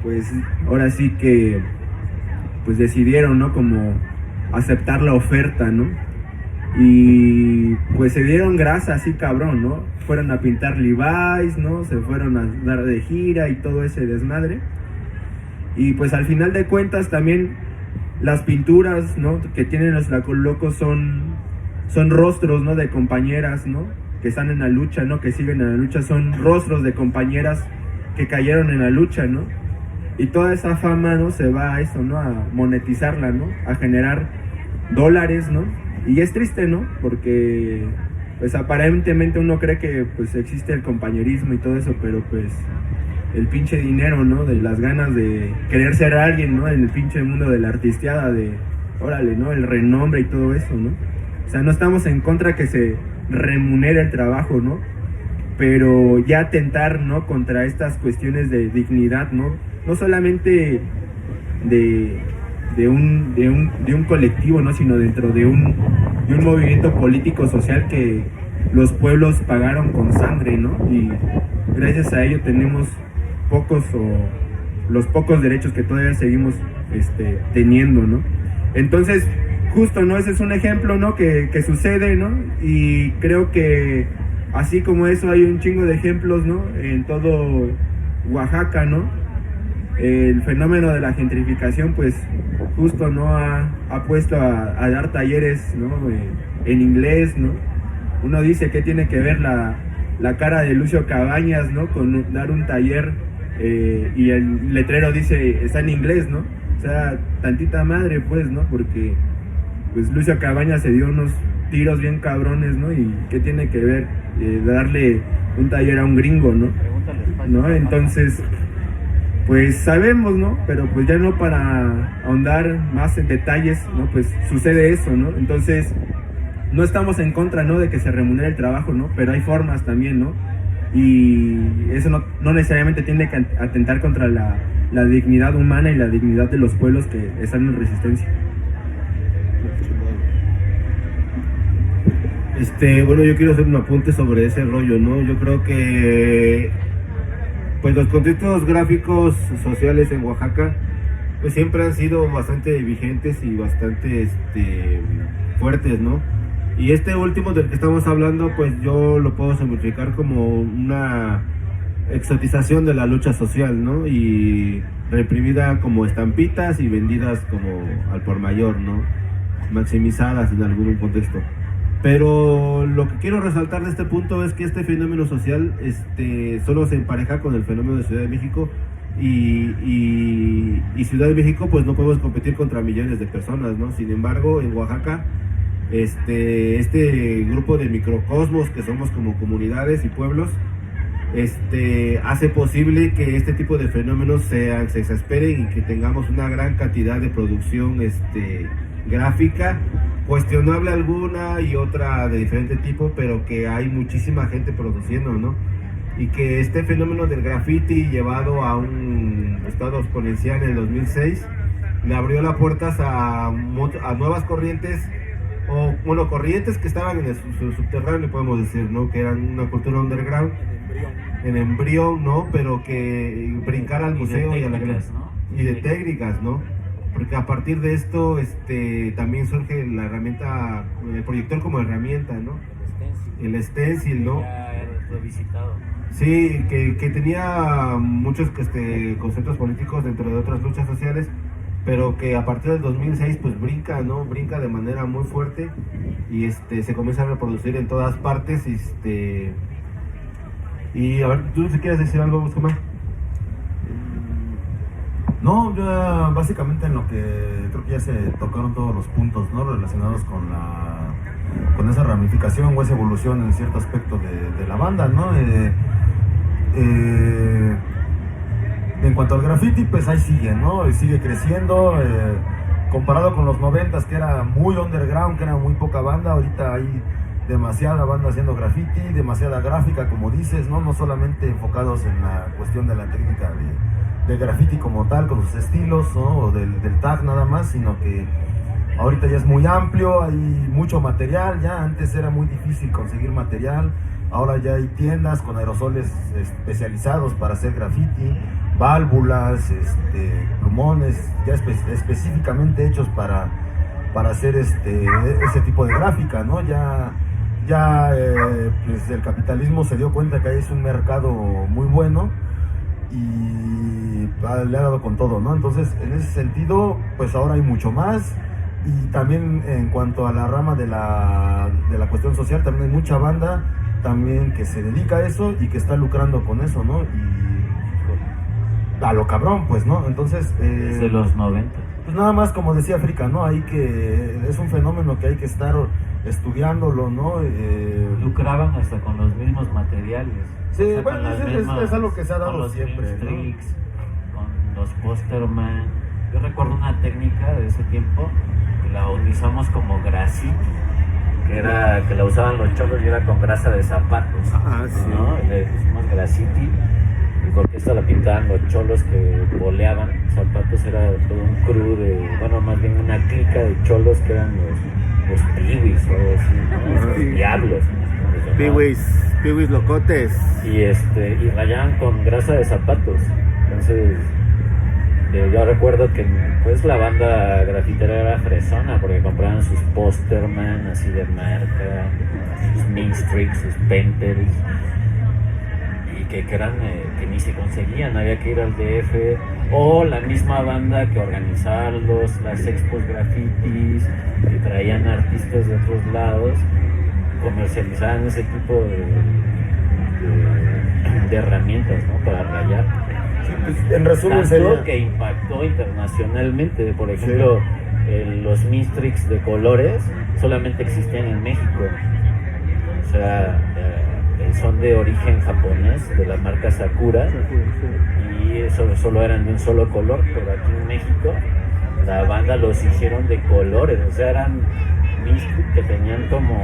pues ahora sí que pues decidieron, ¿no? Como aceptar la oferta, ¿no? Y pues se dieron grasa así cabrón, ¿no? Fueron a pintar Levi's, ¿no? Se fueron a dar de gira y todo ese desmadre. Y pues al final de cuentas también las pinturas, ¿no? Que tienen los Tlacolocos son rostros, ¿no? De compañeras, ¿no? Que están en la lucha, ¿no? Que siguen en la lucha, son rostros de compañeras que cayeron en la lucha, ¿no? Y toda esa fama, ¿no? Se va a eso, ¿no? A monetizarla, ¿no? A generar dólares, ¿no? Y es triste, ¿no? Porque pues aparentemente uno cree que pues existe el compañerismo y todo eso, pero pues el pinche dinero, ¿no? De las ganas de querer ser alguien, ¿no? En el pinche mundo de la artisteada, de órale, ¿no? El renombre y todo eso, ¿no? O sea, no estamos en contra que se remunere el trabajo, ¿no? Pero ya atentar, ¿no? Contra estas cuestiones de dignidad, ¿no? No solamente de un colectivo, ¿no? Sino dentro de un movimiento político social que los pueblos pagaron con sangre, ¿no? Y gracias a ello tenemos los pocos derechos que todavía seguimos teniendo, ¿no? Entonces, justo, ¿no? Ese es un ejemplo, ¿no? Que sucede, ¿no? Y creo que así como eso hay un chingo de ejemplos, ¿no? En todo Oaxaca, ¿no? El fenómeno de la gentrificación, pues, justo, ¿no? Ha puesto a dar talleres, ¿no? En inglés, ¿no? Uno dice que tiene que ver la cara de Lucio Cabañas, ¿no? Con dar un taller y el letrero dice, está en inglés, ¿no? O sea, tantita madre, pues, ¿no? Porque, pues, Lucio Cabañas se dio unos tiros bien cabrones, ¿no? Y qué tiene que ver darle un taller a un gringo, ¿no? ¿No? Entonces, pues sabemos, ¿no? Pero pues ya no para ahondar más en detalles, ¿no? Pues sucede eso, ¿no? Entonces, no estamos en contra, ¿no? De que se remunere el trabajo, ¿no? Pero hay formas también, ¿no? Y eso no necesariamente tiene que atentar contra la dignidad humana y la dignidad de los pueblos que están en resistencia. Bueno, yo quiero hacer un apunte sobre ese rollo, ¿no? Yo creo que pues los contextos gráficos sociales en Oaxaca pues siempre han sido bastante vigentes y bastante fuertes, ¿no? Y este último del que estamos hablando, pues yo lo puedo simplificar como una exotización de la lucha social, ¿no? Y reprimida como estampitas y vendidas como al por mayor, ¿no? Maximizadas en algún contexto. Pero lo que quiero resaltar de este punto es que este fenómeno social solo se empareja con el fenómeno de Ciudad de México y Ciudad de México pues no podemos competir contra millones de personas, ¿no? Sin embargo, en Oaxaca este grupo de microcosmos que somos como comunidades y pueblos hace posible que este tipo de fenómenos se exasperen y que tengamos una gran cantidad de producción gráfica, cuestionable alguna y otra de diferente tipo, pero que hay muchísima gente produciendo, ¿no? Y que este fenómeno del graffiti llevado a un estado exponencial en el 2006 le abrió las puertas a nuevas corrientes, o bueno, corrientes que estaban en el subterráneo, podemos decir, ¿no? Que eran una cultura underground, en embrión, ¿no? Pero que brincar al museo y a la y de técnicas, ¿no? Porque a partir de esto también surge la herramienta, el proyector como herramienta, ¿no? El stencil, ¿no? Revisitado. Sí, que tenía muchos conceptos políticos dentro de otras luchas sociales, pero que a partir del 2006 pues brinca, ¿no? Brinca de manera muy fuerte y se comienza a reproducir en todas partes. Y a ver, ¿tú si quieres decir algo, Buscamán? No, yo básicamente en lo que creo que ya se tocaron todos los puntos, ¿no? Relacionados con esa ramificación o esa evolución en cierto aspecto de la banda, ¿no? En cuanto al graffiti, pues ahí sigue, ¿no? Y sigue creciendo, comparado con los 90s, que era muy underground, que era muy poca banda. Ahorita hay demasiada banda haciendo graffiti, demasiada gráfica, como dices, ¿no? No solamente enfocados en la cuestión de la técnica del graffiti como tal, con sus estilos, ¿no? O del tag nada más, sino que Ahorita ya es muy amplio, hay mucho material, ya antes era muy difícil conseguir material, ahora ya hay tiendas con aerosoles especializados para hacer graffiti, válvulas, plumones, ya específicamente hechos para hacer ese tipo de gráfica, ¿no? Pues el capitalismo se dio cuenta que ahí es un mercado muy bueno y le ha dado con todo, ¿no? Entonces, en ese sentido, pues ahora hay mucho más. Y también en cuanto a la rama de la cuestión social, también hay mucha banda también que se dedica a eso y que está lucrando con eso, ¿no? Y a lo cabrón, pues, ¿no? Entonces... desde los 90. Pues nada más, como decía Frica, ¿no? Es un fenómeno que hay que estar estudiándolo, ¿no? Lucraban hasta con los mismos materiales. Sí, O sea, bueno, con las es algo que se ha dado con los siempre, ¿no? Tricks, con los Posterman. Yo recuerdo una técnica de ese tiempo que la bautizamos como graffiti, que la usaban los cholos y era con grasa de zapatos. Ah, sí. ¿No? Le pusimos graffiti y porque esta la pintaban los cholos que boleaban zapatos. Era todo un crew más bien una clica de cholos que eran los piwis o algo así, ¿no? Los diablos, ¿no? Piwis locotes. Y rayaban con grasa de zapatos. Entonces yo recuerdo que pues la banda grafitera era fresona porque compraban sus Posterman así de marca, sus Minstrix, sus Penters, y que eran que ni se conseguían, había que ir al DF, o la misma banda que organizaba las expos grafitis, que traían artistas de otros lados, comercializaban ese tipo de herramientas, ¿no? Para rayar. Pues, en resumen, Tanto sería... que impactó internacionalmente. Por ejemplo, los Minstrix de colores solamente existían en México. O sea, son de origen japonés, de la marca Sakura, y eso solo eran de un solo color, pero aquí en México la banda los hicieron de colores. O sea, eran Minstrix que tenían como...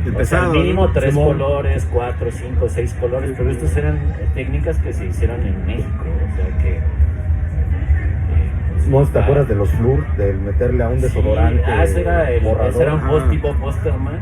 Empezado, mínimo 3 Simón. colores, 4, 5, 6 colores, pero estas eran técnicas que se hicieron en México, o sea que... ¿No te acuerdas de los flur? De meterle a un desodorante. Ese era un Ajá. tipo Posterman.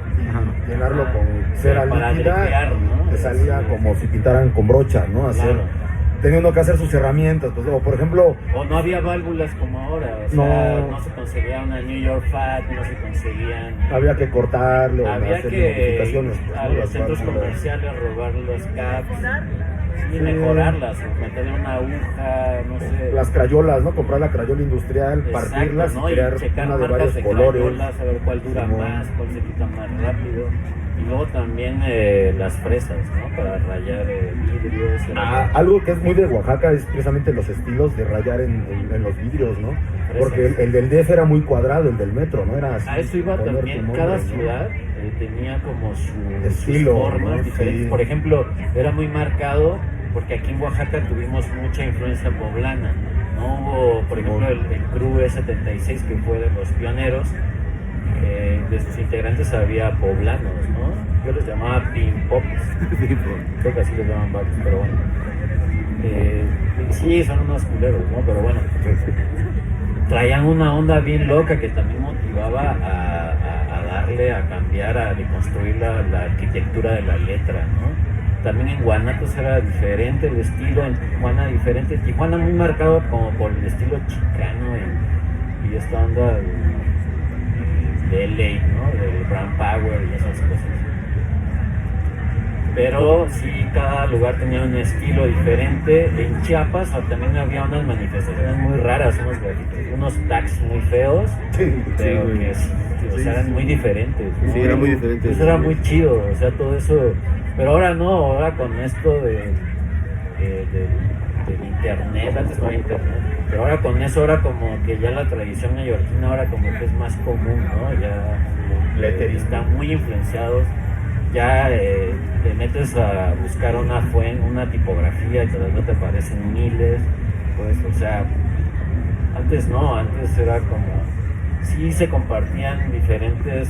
Llenarlo con cera para líquida, dripear, ¿no? que salía como si pintaran con brocha, ¿no? Claro. Tenía uno que hacer sus herramientas, pues, o por ejemplo... O no había válvulas como ahora, o sea, no se conseguía una New York Fat, no se conseguían... Había que cortarle o Había hacer que modificaciones. a ¿no? los Las centros válvulas. comerciales robar los caps y mejorarlas, o meterle una aguja, no sé... Las crayolas, ¿no? Comprar la crayola industrial, Exacto, partirlas ¿no? y crear checar una de marcas varios de colores. crayolas, saber cuál dura Simón. más, cuál se quita más rápido. Y luego también las fresas, ¿no? Para rayar vidrios. Algo que es muy de Oaxaca es precisamente los estilos de rayar en los vidrios, ¿no? Porque el del DF era muy cuadrado, el del metro, ¿no? Era así, A eso iba poner también, tu nombre, cada ¿no? ciudad tenía como sus Estilo, formas ¿no? diferentes. Sí. Por ejemplo, era muy marcado porque aquí en Oaxaca tuvimos mucha influencia poblana. No hubo, por ejemplo, el crew E76 que fue de los pioneros. De sus integrantes había poblanos, ¿no? Yo los llamaba pimpops. Creo que así les llaman varios, pero bueno. Sí, son unos culeros, ¿no? Pero bueno. Traían una onda bien loca que también motivaba a darle, a cambiar, a deconstruir la arquitectura de la letra, ¿no? También en Guanatos era diferente el estilo, en Tijuana diferente. Tijuana muy marcado como por el estilo chicano y esta onda de LA, ¿no? Del Brown Power y esas cosas. Pero sí, cada lugar tenía un estilo diferente. En Chiapas también había unas manifestaciones muy raras, unos tags muy feos, pero que o sea, eran muy diferentes, ¿no? Sí, eran muy diferentes. Eso era muy chido, o sea, todo eso. Pero ahora no, ahora con esto del internet, antes no había internet, pero ahora con eso, ahora como que ya la tradición neoyorquina ahora como que es más común, ¿no? Ya están muy influenciados, ya te metes a buscar una fuente, una tipografía y no te aparecen miles, pues, o sea, antes no, antes era como, sí se compartían diferentes,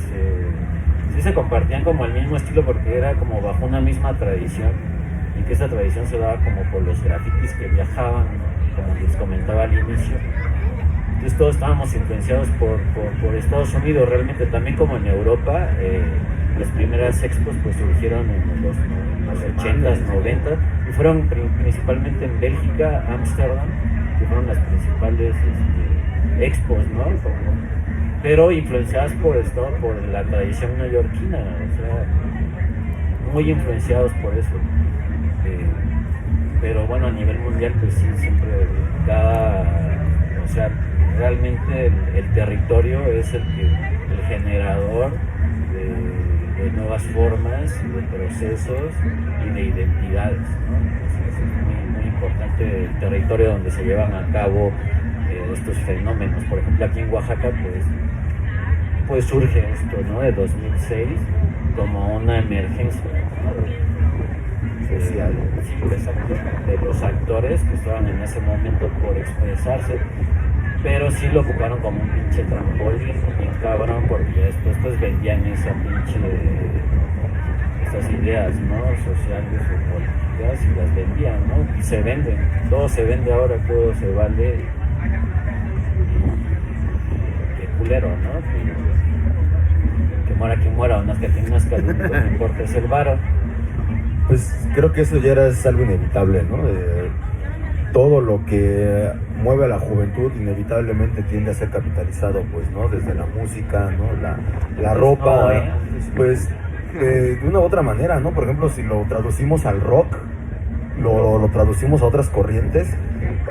sí se compartían como el mismo estilo porque era como bajo una misma tradición y que esa tradición se daba como por los grafitis que viajaban, ¿no? Como les comentaba al inicio, Entonces todos estábamos influenciados por Estados Unidos, realmente también como en Europa. Las primeras expos pues surgieron en los 80s, 90s y fueron principalmente en Bélgica, Ámsterdam, que fueron las principales expos, ¿no? Pero influenciadas por la tradición neoyorquina, o sea, muy influenciados por eso. Pero bueno, a nivel mundial pues sí, siempre o sea, realmente el territorio es el generador de nuevas formas, de procesos y de identidades, ¿no? Entonces, es muy importante el territorio donde se llevan a cabo estos fenómenos. Por ejemplo, aquí en Oaxaca pues surge esto, ¿no? De 2006 como una emergencia, ¿no? social, de los actores que estaban en ese momento por expresarse, pero sí lo ocuparon como un pinche trampolín, bien cabrón, porque ya después pues vendían esas ideas, ¿no? Sociales o políticas, y las vendían, ¿no? Y se venden, todo se vende ahora, todo se vale. Qué culero, ¿no? Que muera quien muera, o no es que quien nazca, lo único que importa es el varo. Pues creo que eso ya es algo inevitable, ¿no? Todo lo que mueve a la juventud inevitablemente tiende a ser capitalizado, pues, ¿no? Desde la música, ¿no? La ropa, pues, de una u otra manera, ¿no? Por ejemplo, si lo traducimos al rock, lo traducimos a otras corrientes,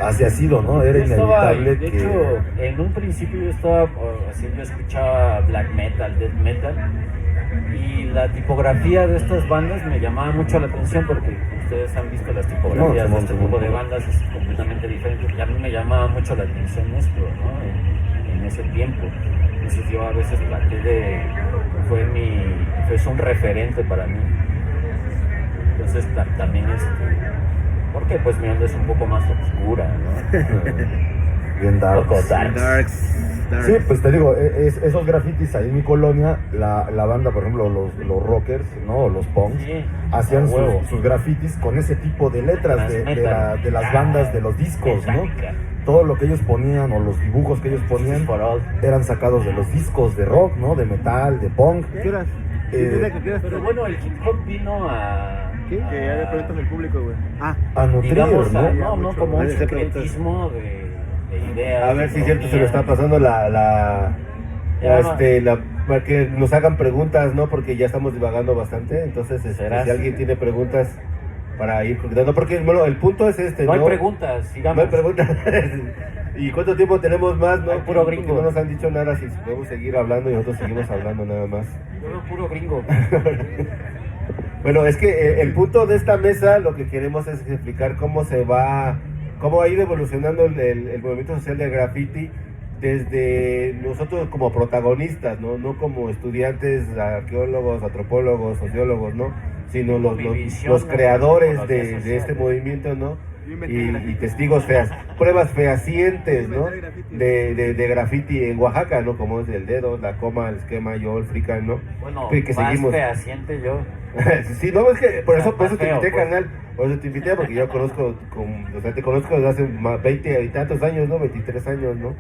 así ha sido, ¿no? Era inevitable de hecho, en un principio yo escuchaba black metal, death metal, y la tipografía de estas bandas me llamaba mucho la atención, porque ustedes han visto las tipografías de este tipo de bandas, es completamente diferente, y a mí me llamaba mucho la atención esto, ¿no? En ese tiempo. Entonces yo a veces fue un referente para mí. Entonces también porque pues mi onda es un poco más oscura, ¿no? Bien dark. Darks. Sí, pues te digo, esos grafitis ahí en mi colonia, la banda, por ejemplo, los rockers, ¿no? Los punks, sí, hacían sus grafitis con ese tipo de letras de las bandas, de los discos, ¿no? Todo lo que ellos ponían, o los dibujos que ellos ponían, eran sacados de los discos de rock, ¿no? De metal, de punk. Pero bueno, el hip hop vino a... ¿Qué? Que ya le preguntas al público, güey. A nutrir, digamos, ¿no? no, como un secretismo de ideas. A ver si es cierto, se lo está pasando para que nos hagan preguntas, ¿no? Porque ya estamos divagando bastante, entonces si alguien tiene preguntas para ir concretando, porque bueno, el punto es no hay preguntas, sigamos. No hay preguntas. ¿Y cuánto tiempo tenemos más? No, puro gringo. Porque no nos han dicho nada, si podemos seguir hablando y nosotros seguimos hablando nada más. Puro gringo. Bueno, es que el punto de esta mesa, lo que queremos es explicar cómo ha ido evolucionando el movimiento social del graffiti desde nosotros como protagonistas, no como estudiantes, arqueólogos, antropólogos, sociólogos, ¿no? Sino los creadores de este movimiento, ¿no? Y testigos pruebas fehacientes, ¿no? De graffiti en Oaxaca, ¿no? Como es el dedo, la coma, el esquema, yo, el frican, ¿no? Bueno, que más seguimos. fehaciente yo. Sí, no, es que por eso te feo, invité, pues. canal, por eso te invité, porque yo te conozco desde hace 20 y tantos años, ¿no? 23 años, ¿no?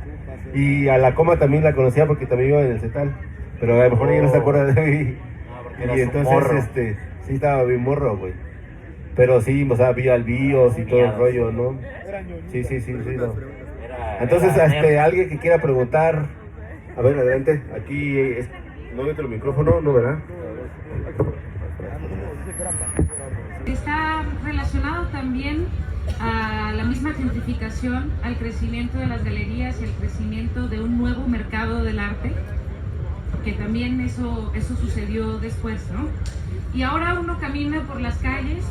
Y a la coma también la conocía porque también iba en el CETAL, pero a lo mejor ella no se acuerda de mí. Y entonces, morro. sí estaba bien morro, güey. Pero sí, o sea, vi al BIOS y todo el rollo, ¿no? Sí, no. Entonces, alguien que quiera preguntar, a ver, adelante, aquí, no meto el micrófono, ¿no, verdad? Está relacionado también a la misma gentrificación, al crecimiento de las galerías y al crecimiento de un nuevo mercado del arte, que también eso sucedió después, ¿no? Y ahora uno camina uno por las calles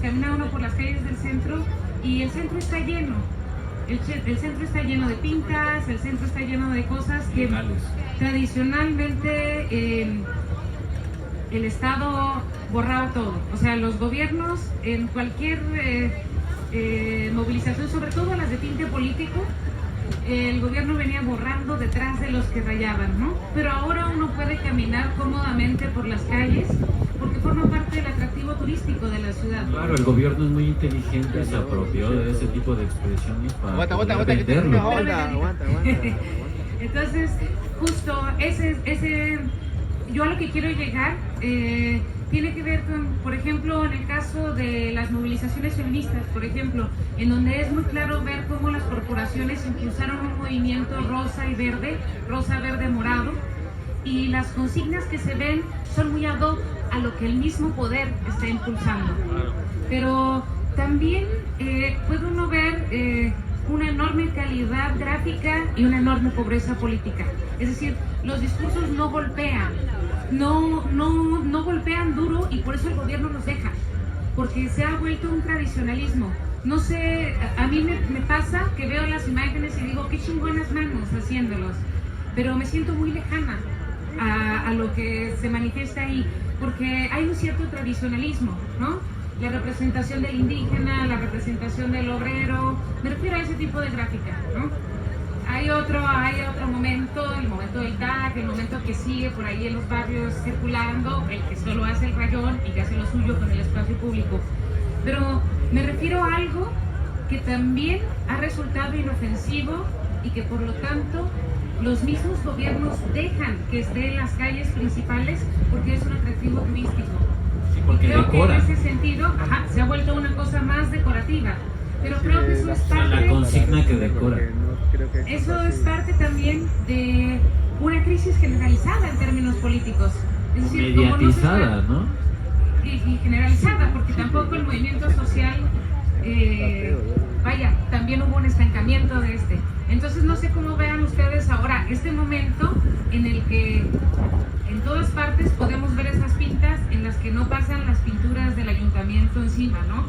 del centro, y el centro está lleno. El centro está lleno de pintas, el centro está lleno de cosas que tradicionalmente el Estado borraba todo. O sea, los gobiernos en cualquier movilización, sobre todo las de tinte político, el gobierno venía borrando detrás de los que rayaban, ¿no? Pero ahora uno puede caminar cómodamente por las calles porque forma parte del atractivo turístico de la ciudad. Claro, el gobierno es muy inteligente, se apropió de ese tipo de expresiones para poder venderlo. Aguanta. Entonces, justo yo a lo que quiero llegar tiene que ver con, por ejemplo, en el caso de las movilizaciones feministas, por ejemplo, en donde es muy claro ver cómo las corporaciones impulsaron un movimiento rosa y verde, rosa, verde, morado, y las consignas que se ven son muy ad hoc a lo que el mismo poder está impulsando. Pero también puede uno ver una enorme calidad gráfica y una enorme pobreza política. Es decir, los discursos no golpean, no golpean duro, y por eso el gobierno los deja, porque se ha vuelto un tradicionalismo. No sé, a mí me pasa que veo las imágenes y digo, qué chingonas manos haciéndolos, pero me siento muy lejana a lo que se manifiesta ahí, porque hay un cierto tradicionalismo, ¿no? La representación del indígena, la representación del obrero, me refiero a ese tipo de gráfica, ¿no? Hay otro momento, el momento del tag, el momento que sigue por ahí en los barrios circulando, el que solo hace el rayón y que hace lo suyo con el espacio público. Pero me refiero a algo que también ha resultado inofensivo y que por lo tanto los mismos gobiernos dejan que esté en las calles principales porque es un atractivo turístico. Porque creo decora. que en ese sentido se ha vuelto una cosa más decorativa, pero creo que eso es parte, La consigna que decora. eso es parte también de una crisis generalizada en términos políticos. Es decir, como no se Mediatizada, está- ¿no? y generalizada, porque tampoco el movimiento social, también hubo un estancamiento de este. Entonces no sé cómo vean ustedes ahora este momento en el que en todas partes podemos ver esas pintas en las que no pasan las pinturas del ayuntamiento encima, ¿no?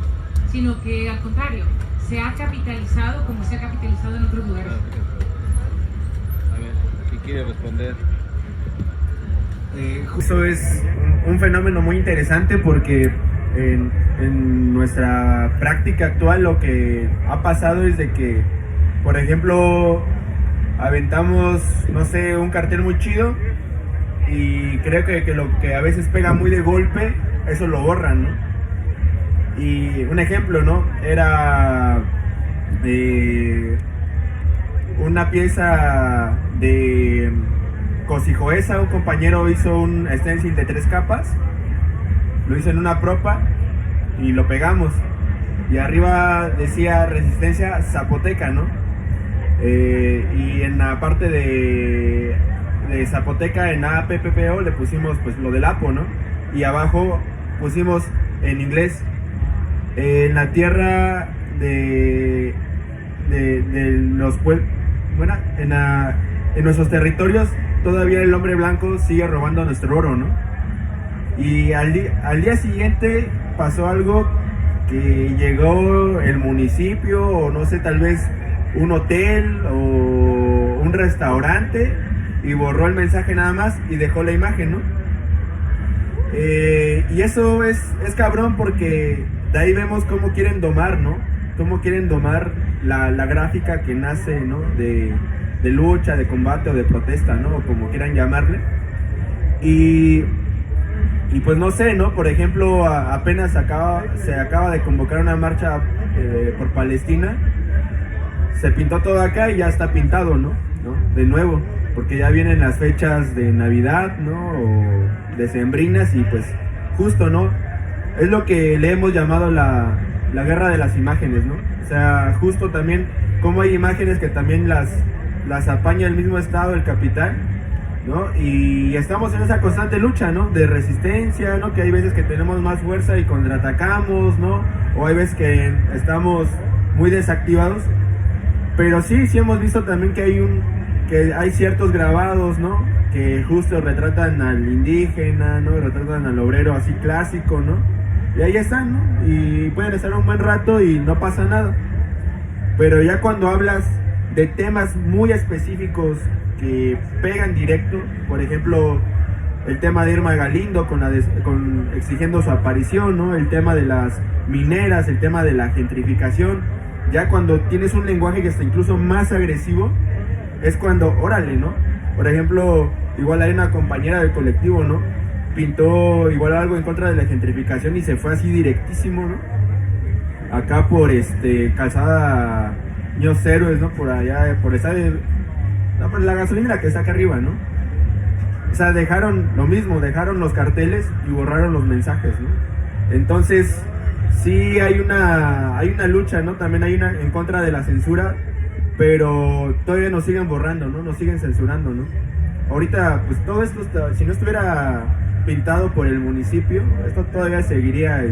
Sino que al contrario, se ha capitalizado como se ha capitalizado en otros lugares. A ver, ¿quién quiere responder? Justo es un fenómeno muy interesante porque en nuestra práctica actual lo que ha pasado es de que, por ejemplo, aventamos, no sé, un cartel muy chido y creo que lo que a veces pega muy de golpe, eso lo borran, ¿no? Y un ejemplo, ¿no? Era una pieza de Cosijoesa, un compañero hizo un stencil de 3 capas, lo hizo en una propa y lo pegamos. Y arriba decía Resistencia Zapoteca, ¿no? Y en la parte de Zapoteca, en APPO, le pusimos pues lo del Apo, ¿no? Y abajo pusimos en inglés, en la tierra de los pueblos, bueno, en nuestros territorios todavía el hombre blanco sigue robando nuestro oro, ¿no? Y al día siguiente pasó algo, que llegó el municipio, o no sé, tal vez un hotel o un restaurante, y borró el mensaje nada más y dejó la imagen, ¿no? Y eso es cabrón, porque de ahí vemos cómo quieren domar, ¿no? Cómo quieren domar la gráfica que nace, ¿no? De lucha, de combate o de protesta, ¿no? O como quieran llamarle. Y pues no sé, ¿no? Por ejemplo, apenas se acaba de convocar una marcha por Palestina. Se pintó todo acá y ya está pintado, ¿no? De nuevo, porque ya vienen las fechas de Navidad, ¿no? O decembrinas, y pues justo, ¿no? Es lo que le hemos llamado la guerra de las imágenes, ¿no? O sea, justo también como hay imágenes que también las apaña el mismo Estado, el capital, ¿no? Y estamos en esa constante lucha, ¿no? De resistencia, ¿no? Que hay veces que tenemos más fuerza y contraatacamos, ¿no? O hay veces que estamos muy desactivados. Pero sí hemos visto también que hay ciertos grabados, ¿no? Que justo retratan al indígena, ¿no? Retratan al obrero así clásico, ¿no? Y ahí están, ¿no? Y pueden estar un buen rato y no pasa nada. Pero ya cuando hablas de temas muy específicos que pegan directo, por ejemplo, el tema de Irma Galindo con exigiendo su aparición, ¿no? El tema de las mineras, el tema de la gentrificación, ya cuando tienes un lenguaje que está incluso más agresivo, es cuando, órale, ¿no? Por ejemplo, igual hay una compañera del colectivo, ¿no? Pintó igual algo en contra de la gentrificación y se fue así directísimo, ¿no? Acá por Calzada Niños Héroes, ¿no? Por allá, por esa No, pero la gasolinera que está acá arriba, ¿no? O sea, dejaron lo mismo, dejaron los carteles y borraron los mensajes, ¿no? Entonces, sí hay una lucha, ¿no? También hay una en contra de la censura, pero todavía nos siguen borrando, ¿no? Nos siguen censurando, ¿no? Ahorita, pues todo esto, si no estuviera pintado por el municipio, esto todavía seguiría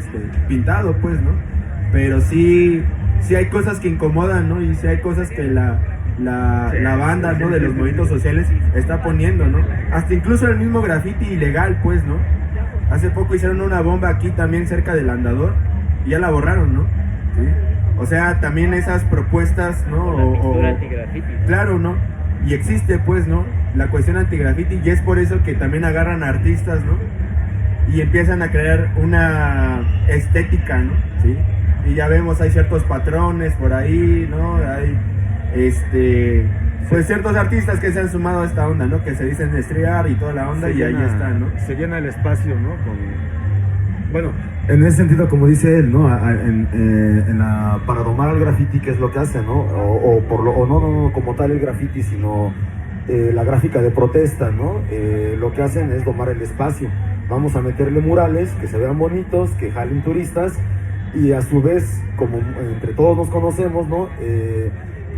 pintado, pues, ¿no? Pero sí hay cosas que incomodan, ¿no? Y sí hay cosas que la banda, ¿no? De los movimientos sociales está poniendo, ¿no? Hasta incluso el mismo graffiti ilegal, pues, ¿no? Hace poco hicieron una bomba aquí también cerca del andador y ya la borraron, ¿no? ¿Sí? O sea, también esas propuestas, ¿no? La pintura antigrafiti. Claro, ¿no? Y existe, pues, ¿no? La cuestión antigrafiti, y es por eso que también agarran a artistas, ¿no? Y empiezan a crear una estética, ¿no? ¿Sí? Y ya vemos, hay ciertos patrones por ahí, ¿no? Hay, pues ciertos artistas que se han sumado a esta onda, ¿no? Que se dicen estriar y toda la onda, y ahí están, ¿no? Se llena el espacio, ¿no? Bueno, en ese sentido, como dice él, ¿no? Para domar al graffiti, ¿qué es lo que hace, no? No como tal el graffiti, sino la gráfica de protesta, ¿no? Lo que hacen es domar el espacio. Vamos a meterle murales que se vean bonitos, que jalen turistas, y a su vez, como entre todos nos conocemos, ¿no?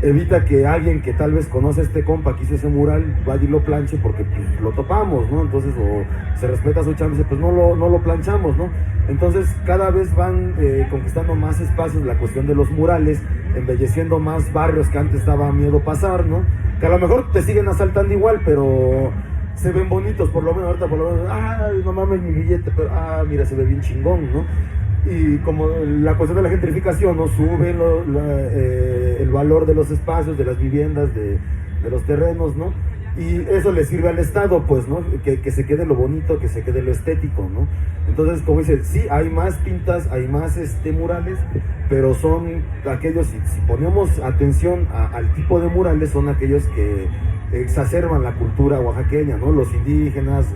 Evita que alguien que tal vez conoce a este compa que hizo ese mural vaya y lo planche porque pues, lo topamos, ¿no? Entonces, o se respeta su chamba y dice, pues no lo planchamos, ¿no? Entonces, cada vez van conquistando más espacios la cuestión de los murales, embelleciendo más barrios que antes daba miedo pasar, ¿no? Que a lo mejor te siguen asaltando igual, pero se ven bonitos, por lo menos ahorita, no mames mi billete, pero mira, se ve bien chingón, ¿no? Y como la cuestión de la gentrificación, ¿no? Sube el valor de los espacios, de las viviendas, de los terrenos, ¿no? Y eso le sirve al Estado, pues, ¿no? Que se quede lo bonito, que se quede lo estético, ¿no? Entonces, como dice, sí, hay más pintas, hay más murales, pero son aquellos, si ponemos atención al tipo de murales, son aquellos que exacerban la cultura oaxaqueña, ¿no? Los indígenas,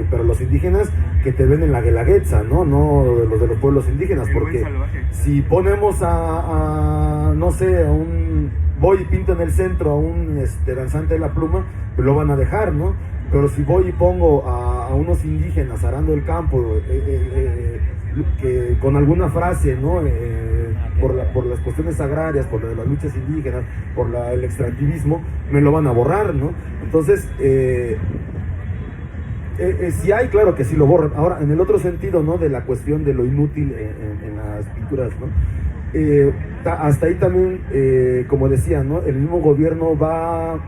pero los indígenas que te ven en la Guelaguetza, ¿no? No los de los pueblos indígenas, porque si ponemos no sé, voy y pinto en el centro a un danzante de la pluma, pues lo van a dejar, ¿no? Pero si voy y pongo a unos indígenas arando el campo, que con alguna frase, ¿no? Por las cuestiones agrarias, por las luchas indígenas, por el extractivismo, me lo van a borrar, ¿no? Entonces, sí hay, claro que sí lo borran. Ahora, en el otro sentido, ¿no? De la cuestión de lo inútil en las pinturas, ¿no? Hasta ahí también, como decía, ¿no? El mismo gobierno va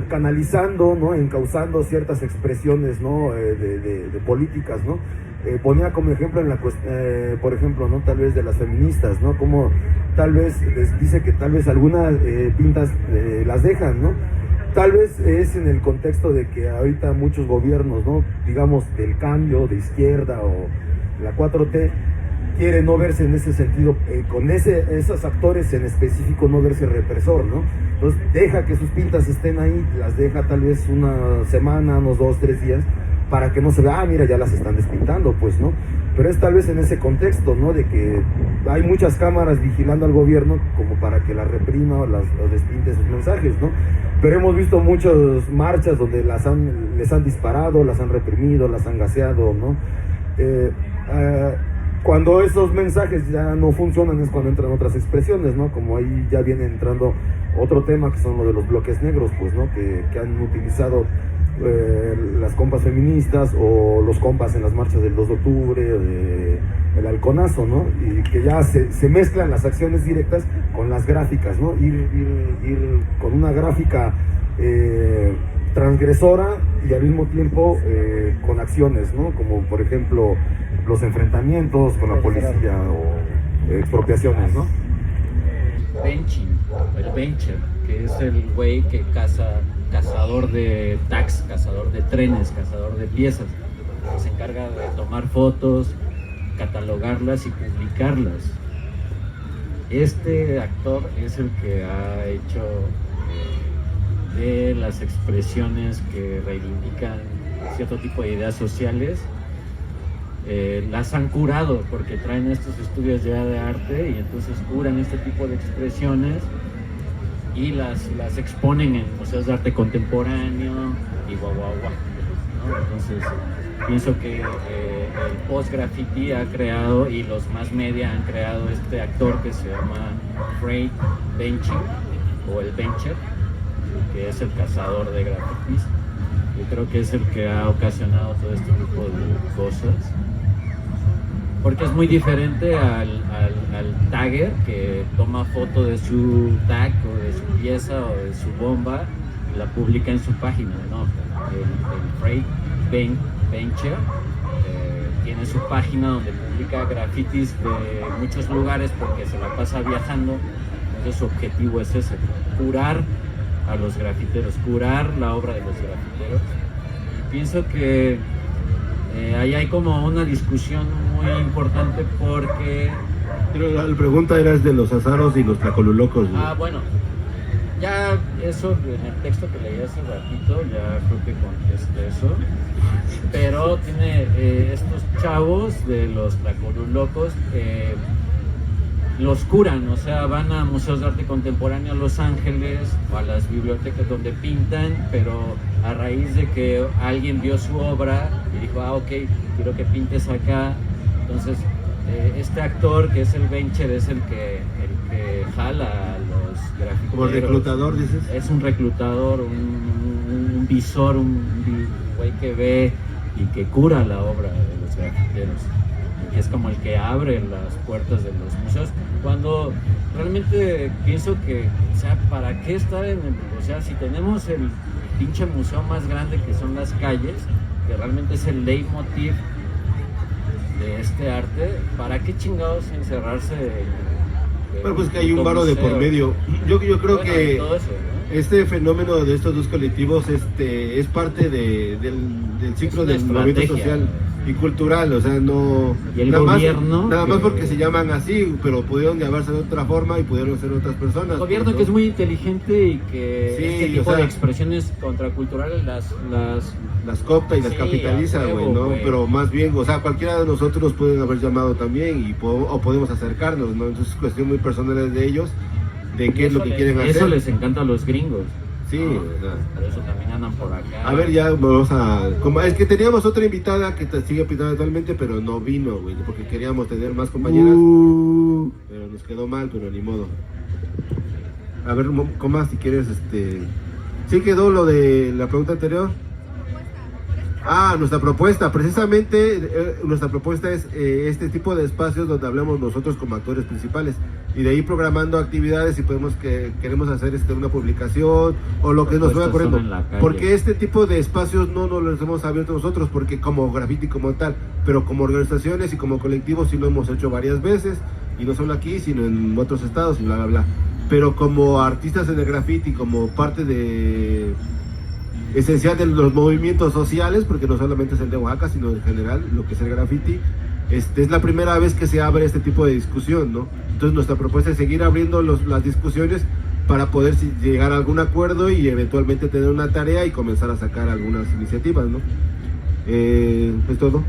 canalizando, ¿no? Encauzando ciertas expresiones, ¿no? De políticas, ¿no? Ponía como ejemplo por ejemplo, ¿no? Tal vez de las feministas, ¿no? Como tal vez les dice que tal vez algunas pintas las dejan, ¿no? Tal vez es en el contexto de que ahorita muchos gobiernos, ¿no? Digamos del cambio, de izquierda o la 4T, quiere no verse en ese sentido, con esos actores en específico no verse represor, ¿no? Entonces deja que sus pintas estén ahí, las deja tal vez una semana, unos 2, 3 días, para que no se vea, mira, ya las están despintando, pues, ¿no? Pero es tal vez en ese contexto, ¿no? De que hay muchas cámaras vigilando al gobierno como para que las reprima o despinte sus mensajes, ¿no? Pero hemos visto muchas marchas donde les han disparado, las han reprimido, las han gaseado, ¿no? Cuando esos mensajes ya no funcionan es cuando entran otras expresiones, ¿no? Como ahí ya viene entrando otro tema que son lo de los bloques negros, pues, ¿no? Que han utilizado las compas feministas o los compas en las marchas del 2 de octubre, el halconazo, ¿no? Y que ya se mezclan las acciones directas con las gráficas, ¿no? Ir con una gráfica transgresora y al mismo tiempo con acciones, ¿no? Como por ejemplo los enfrentamientos con la policía o expropiaciones, ¿no? Benching, el bencher, que es el güey que cazador de tags, cazador de trenes, cazador de piezas, que se encarga de tomar fotos, catalogarlas y publicarlas. Este actor es el que ha hecho de las expresiones que reivindican cierto tipo de ideas sociales, las han curado porque traen estos estudios ya de arte y entonces curan este tipo de expresiones y las exponen en museos de arte contemporáneo y guau, ¿no? Entonces pienso que el post-graffiti ha creado, y los más media han creado este actor que se llama Fred Benching, o el Bencher, que es el cazador de grafitis. Yo creo que es el que ha ocasionado todo este tipo de cosas, porque es muy diferente al tagger que toma foto de su tag o de su pieza o de su bomba y la publica en su página, ¿no? El Fred Bencher tiene su página donde publica grafitis de muchos lugares porque se la pasa viajando. Entonces su objetivo es ese, curar a los grafiteros, curar la obra de los grafiteros. Y pienso que ahí hay como una discusión muy importante porque... Pero la pregunta era de los azaros y los tlacolulocos, ¿no? Bueno, ya eso en el texto que leí hace ratito, ya creo que contesté eso. Pero tiene estos chavos de los tlacolulocos los curan, o sea, van a museos de arte contemporáneo a Los Ángeles o a las bibliotecas donde pintan, pero a raíz de que alguien vio su obra y dijo, ok, quiero que pintes acá. Entonces este actor que es el Bencher es el que jala a los grafiteros. ¿Como reclutador, dices? Es un reclutador, un visor, un güey que ve y que cura la obra de los grafiteros, que es como el que abre las puertas de los museos, cuando realmente pienso que, o sea, ¿para qué estar o sea, si tenemos el pinche museo más grande que son las calles, que realmente es el leitmotiv de este arte, ¿para qué chingados encerrarse Bueno, pues que hay un varo de por medio. Yo creo que todo eso, ¿no? Este fenómeno de estos dos colectivos es parte del ciclo del movimiento social y cultural, o sea, no... Y el nada gobierno... Nada más porque se llaman así, pero pudieron llamarse de otra forma y pudieron ser otras personas. El gobierno, ¿no? Que es muy inteligente y que sí, este tipo de expresiones contraculturales las copta y las capitaliza, güey, ¿no? Wey. Pero más bien, o sea, cualquiera de nosotros pueden haber llamado también o podemos acercarnos, ¿no? Entonces es cuestión muy personal de ellos, de qué es lo que quieren hacer. Eso les encanta a los gringos. Sí, ¿no? Por eso también andan por acá. A ver, ya vamos a... Es que teníamos otra invitada que sigue pintando actualmente, pero no vino, güey, porque queríamos tener más compañeras. Pero nos quedó mal, pero ni modo. A ver, ¿cómo más si quieres, ¿Sí quedó lo de la pregunta anterior? Nuestra propuesta, precisamente nuestra propuesta es este tipo de espacios donde hablamos nosotros como actores principales y de ahí programando actividades si queremos hacer una publicación o lo que nos vaya ocurriendo, porque este tipo de espacios no nos los hemos abierto nosotros porque como graffiti como tal, pero como organizaciones y como colectivos sí lo hemos hecho varias veces y no solo aquí sino en otros estados y bla bla bla, pero como artistas en el graffiti, como parte de esencial de los movimientos sociales, porque no solamente es el de Oaxaca, sino en general lo que es el graffiti, es la primera vez que se abre este tipo de discusión, ¿no? Entonces nuestra propuesta es seguir abriendo las discusiones para poder llegar a algún acuerdo y eventualmente tener una tarea y comenzar a sacar algunas iniciativas, ¿no? ¿Es todo?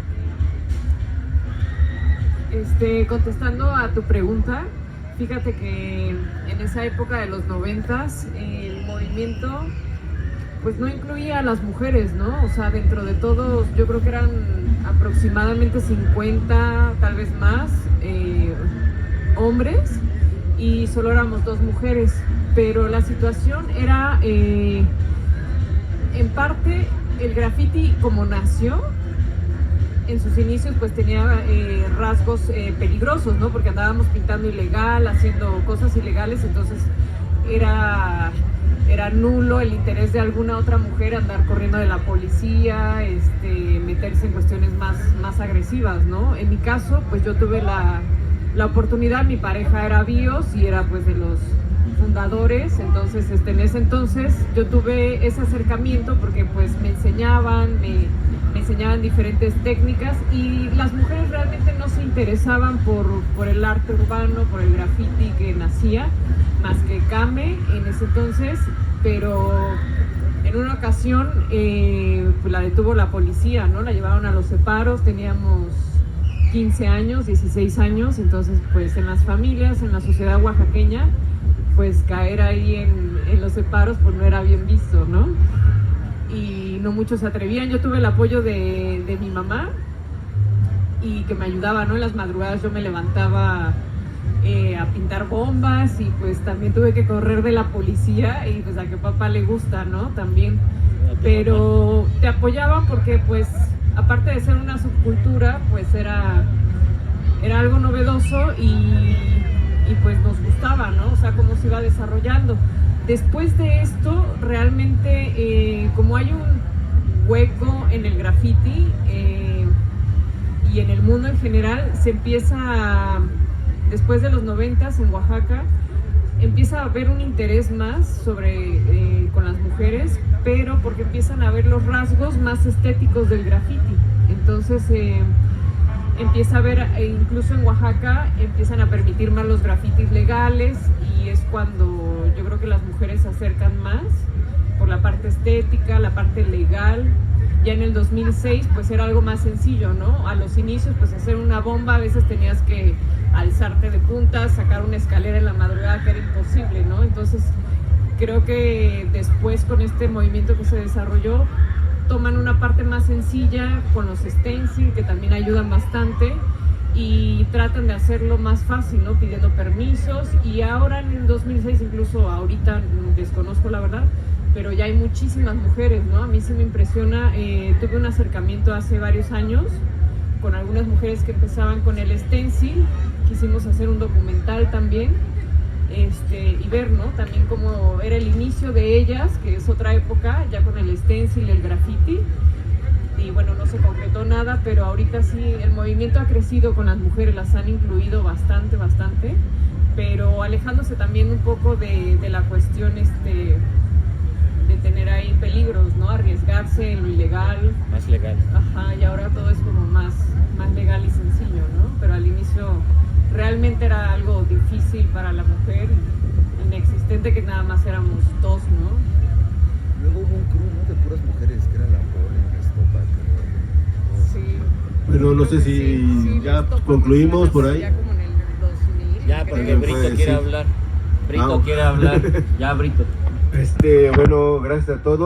Contestando a tu pregunta, fíjate que en esa época de los 90s el movimiento pues no incluía a las mujeres, ¿no? O sea, dentro de todos, yo creo que eran aproximadamente 50, tal vez más, hombres, y solo éramos 2 mujeres. Pero la situación era, en parte, el graffiti como nació, en sus inicios pues tenía rasgos peligrosos, ¿no? Porque andábamos pintando ilegal, haciendo cosas ilegales, entonces era nulo el interés de alguna otra mujer andar corriendo de la policía, meterse en cuestiones más agresivas, ¿no? En mi caso, pues yo tuve la oportunidad, mi pareja era BIOS y era pues de los fundadores, entonces en ese entonces yo tuve ese acercamiento porque pues me enseñaban diferentes técnicas y las mujeres realmente no se interesaban por el arte urbano, por el graffiti que nacía, más que Kame en ese entonces, pero en una ocasión pues la detuvo la policía, ¿no? La llevaron a los separos, teníamos 15 años, 16 años, entonces pues en las familias, en la sociedad oaxaqueña, pues caer ahí en los separos pues no era bien visto, ¿no? Y no muchos se atrevían. Yo tuve el apoyo de mi mamá y que me ayudaba, ¿no? En las madrugadas yo me levantaba a pintar bombas y pues también tuve que correr de la policía y pues a que papá le gusta, ¿no? También. Pero te apoyaban porque pues aparte de ser una subcultura pues era algo novedoso y pues nos gustaba, ¿no? O sea, cómo se iba desarrollando. Después de esto, realmente, como hay un hueco en el graffiti y en el mundo en general, se empieza, después de los 90s en Oaxaca, empieza a haber un interés más con las mujeres, pero porque empiezan a ver los rasgos más estéticos del graffiti. Entonces, empieza a ver, incluso en Oaxaca, empiezan a permitir más los grafitis legales y es cuando yo creo que las mujeres se acercan más por la parte estética, la parte legal. Ya en el 2006 pues era algo más sencillo, ¿no? A los inicios pues hacer una bomba a veces tenías que alzarte de puntas, sacar una escalera en la madrugada que era imposible, ¿no? Entonces creo que después con este movimiento que se desarrolló toman una parte más sencilla con los stencil que también ayudan bastante y tratan de hacerlo más fácil, ¿no? Pidiendo permisos y ahora en el 2006, incluso ahorita desconozco la verdad, pero ya hay muchísimas mujeres, ¿no? A mí sí me impresiona, tuve un acercamiento hace varios años con algunas mujeres que empezaban con el stencil, quisimos hacer un documental también, y ver, ¿no? También cómo era el inicio de ellas, que es otra época, ya con el stencil, el graffiti, y bueno, no se concretó nada, pero ahorita sí, el movimiento ha crecido con las mujeres, las han incluido bastante, pero alejándose también un poco de la cuestión de tener ahí peligros, ¿no? Arriesgarse en lo ilegal. Más legal. Ajá, y ahora todo es como más legal y sencillo, ¿no? Pero al inicio realmente era algo difícil para la mujer, inexistente, que nada más éramos dos, ¿no? Luego hubo un crew, ¿no? De puras mujeres, que era la Polen, la Estopa, Sí. Bueno, no sé si Sí, ya esto concluimos por ahí. Ya como en el 2000. Ya, porque creo. Brito Pues, quiere sí. hablar. Brito quiere hablar. Ya, Brito. Bueno, gracias a todos.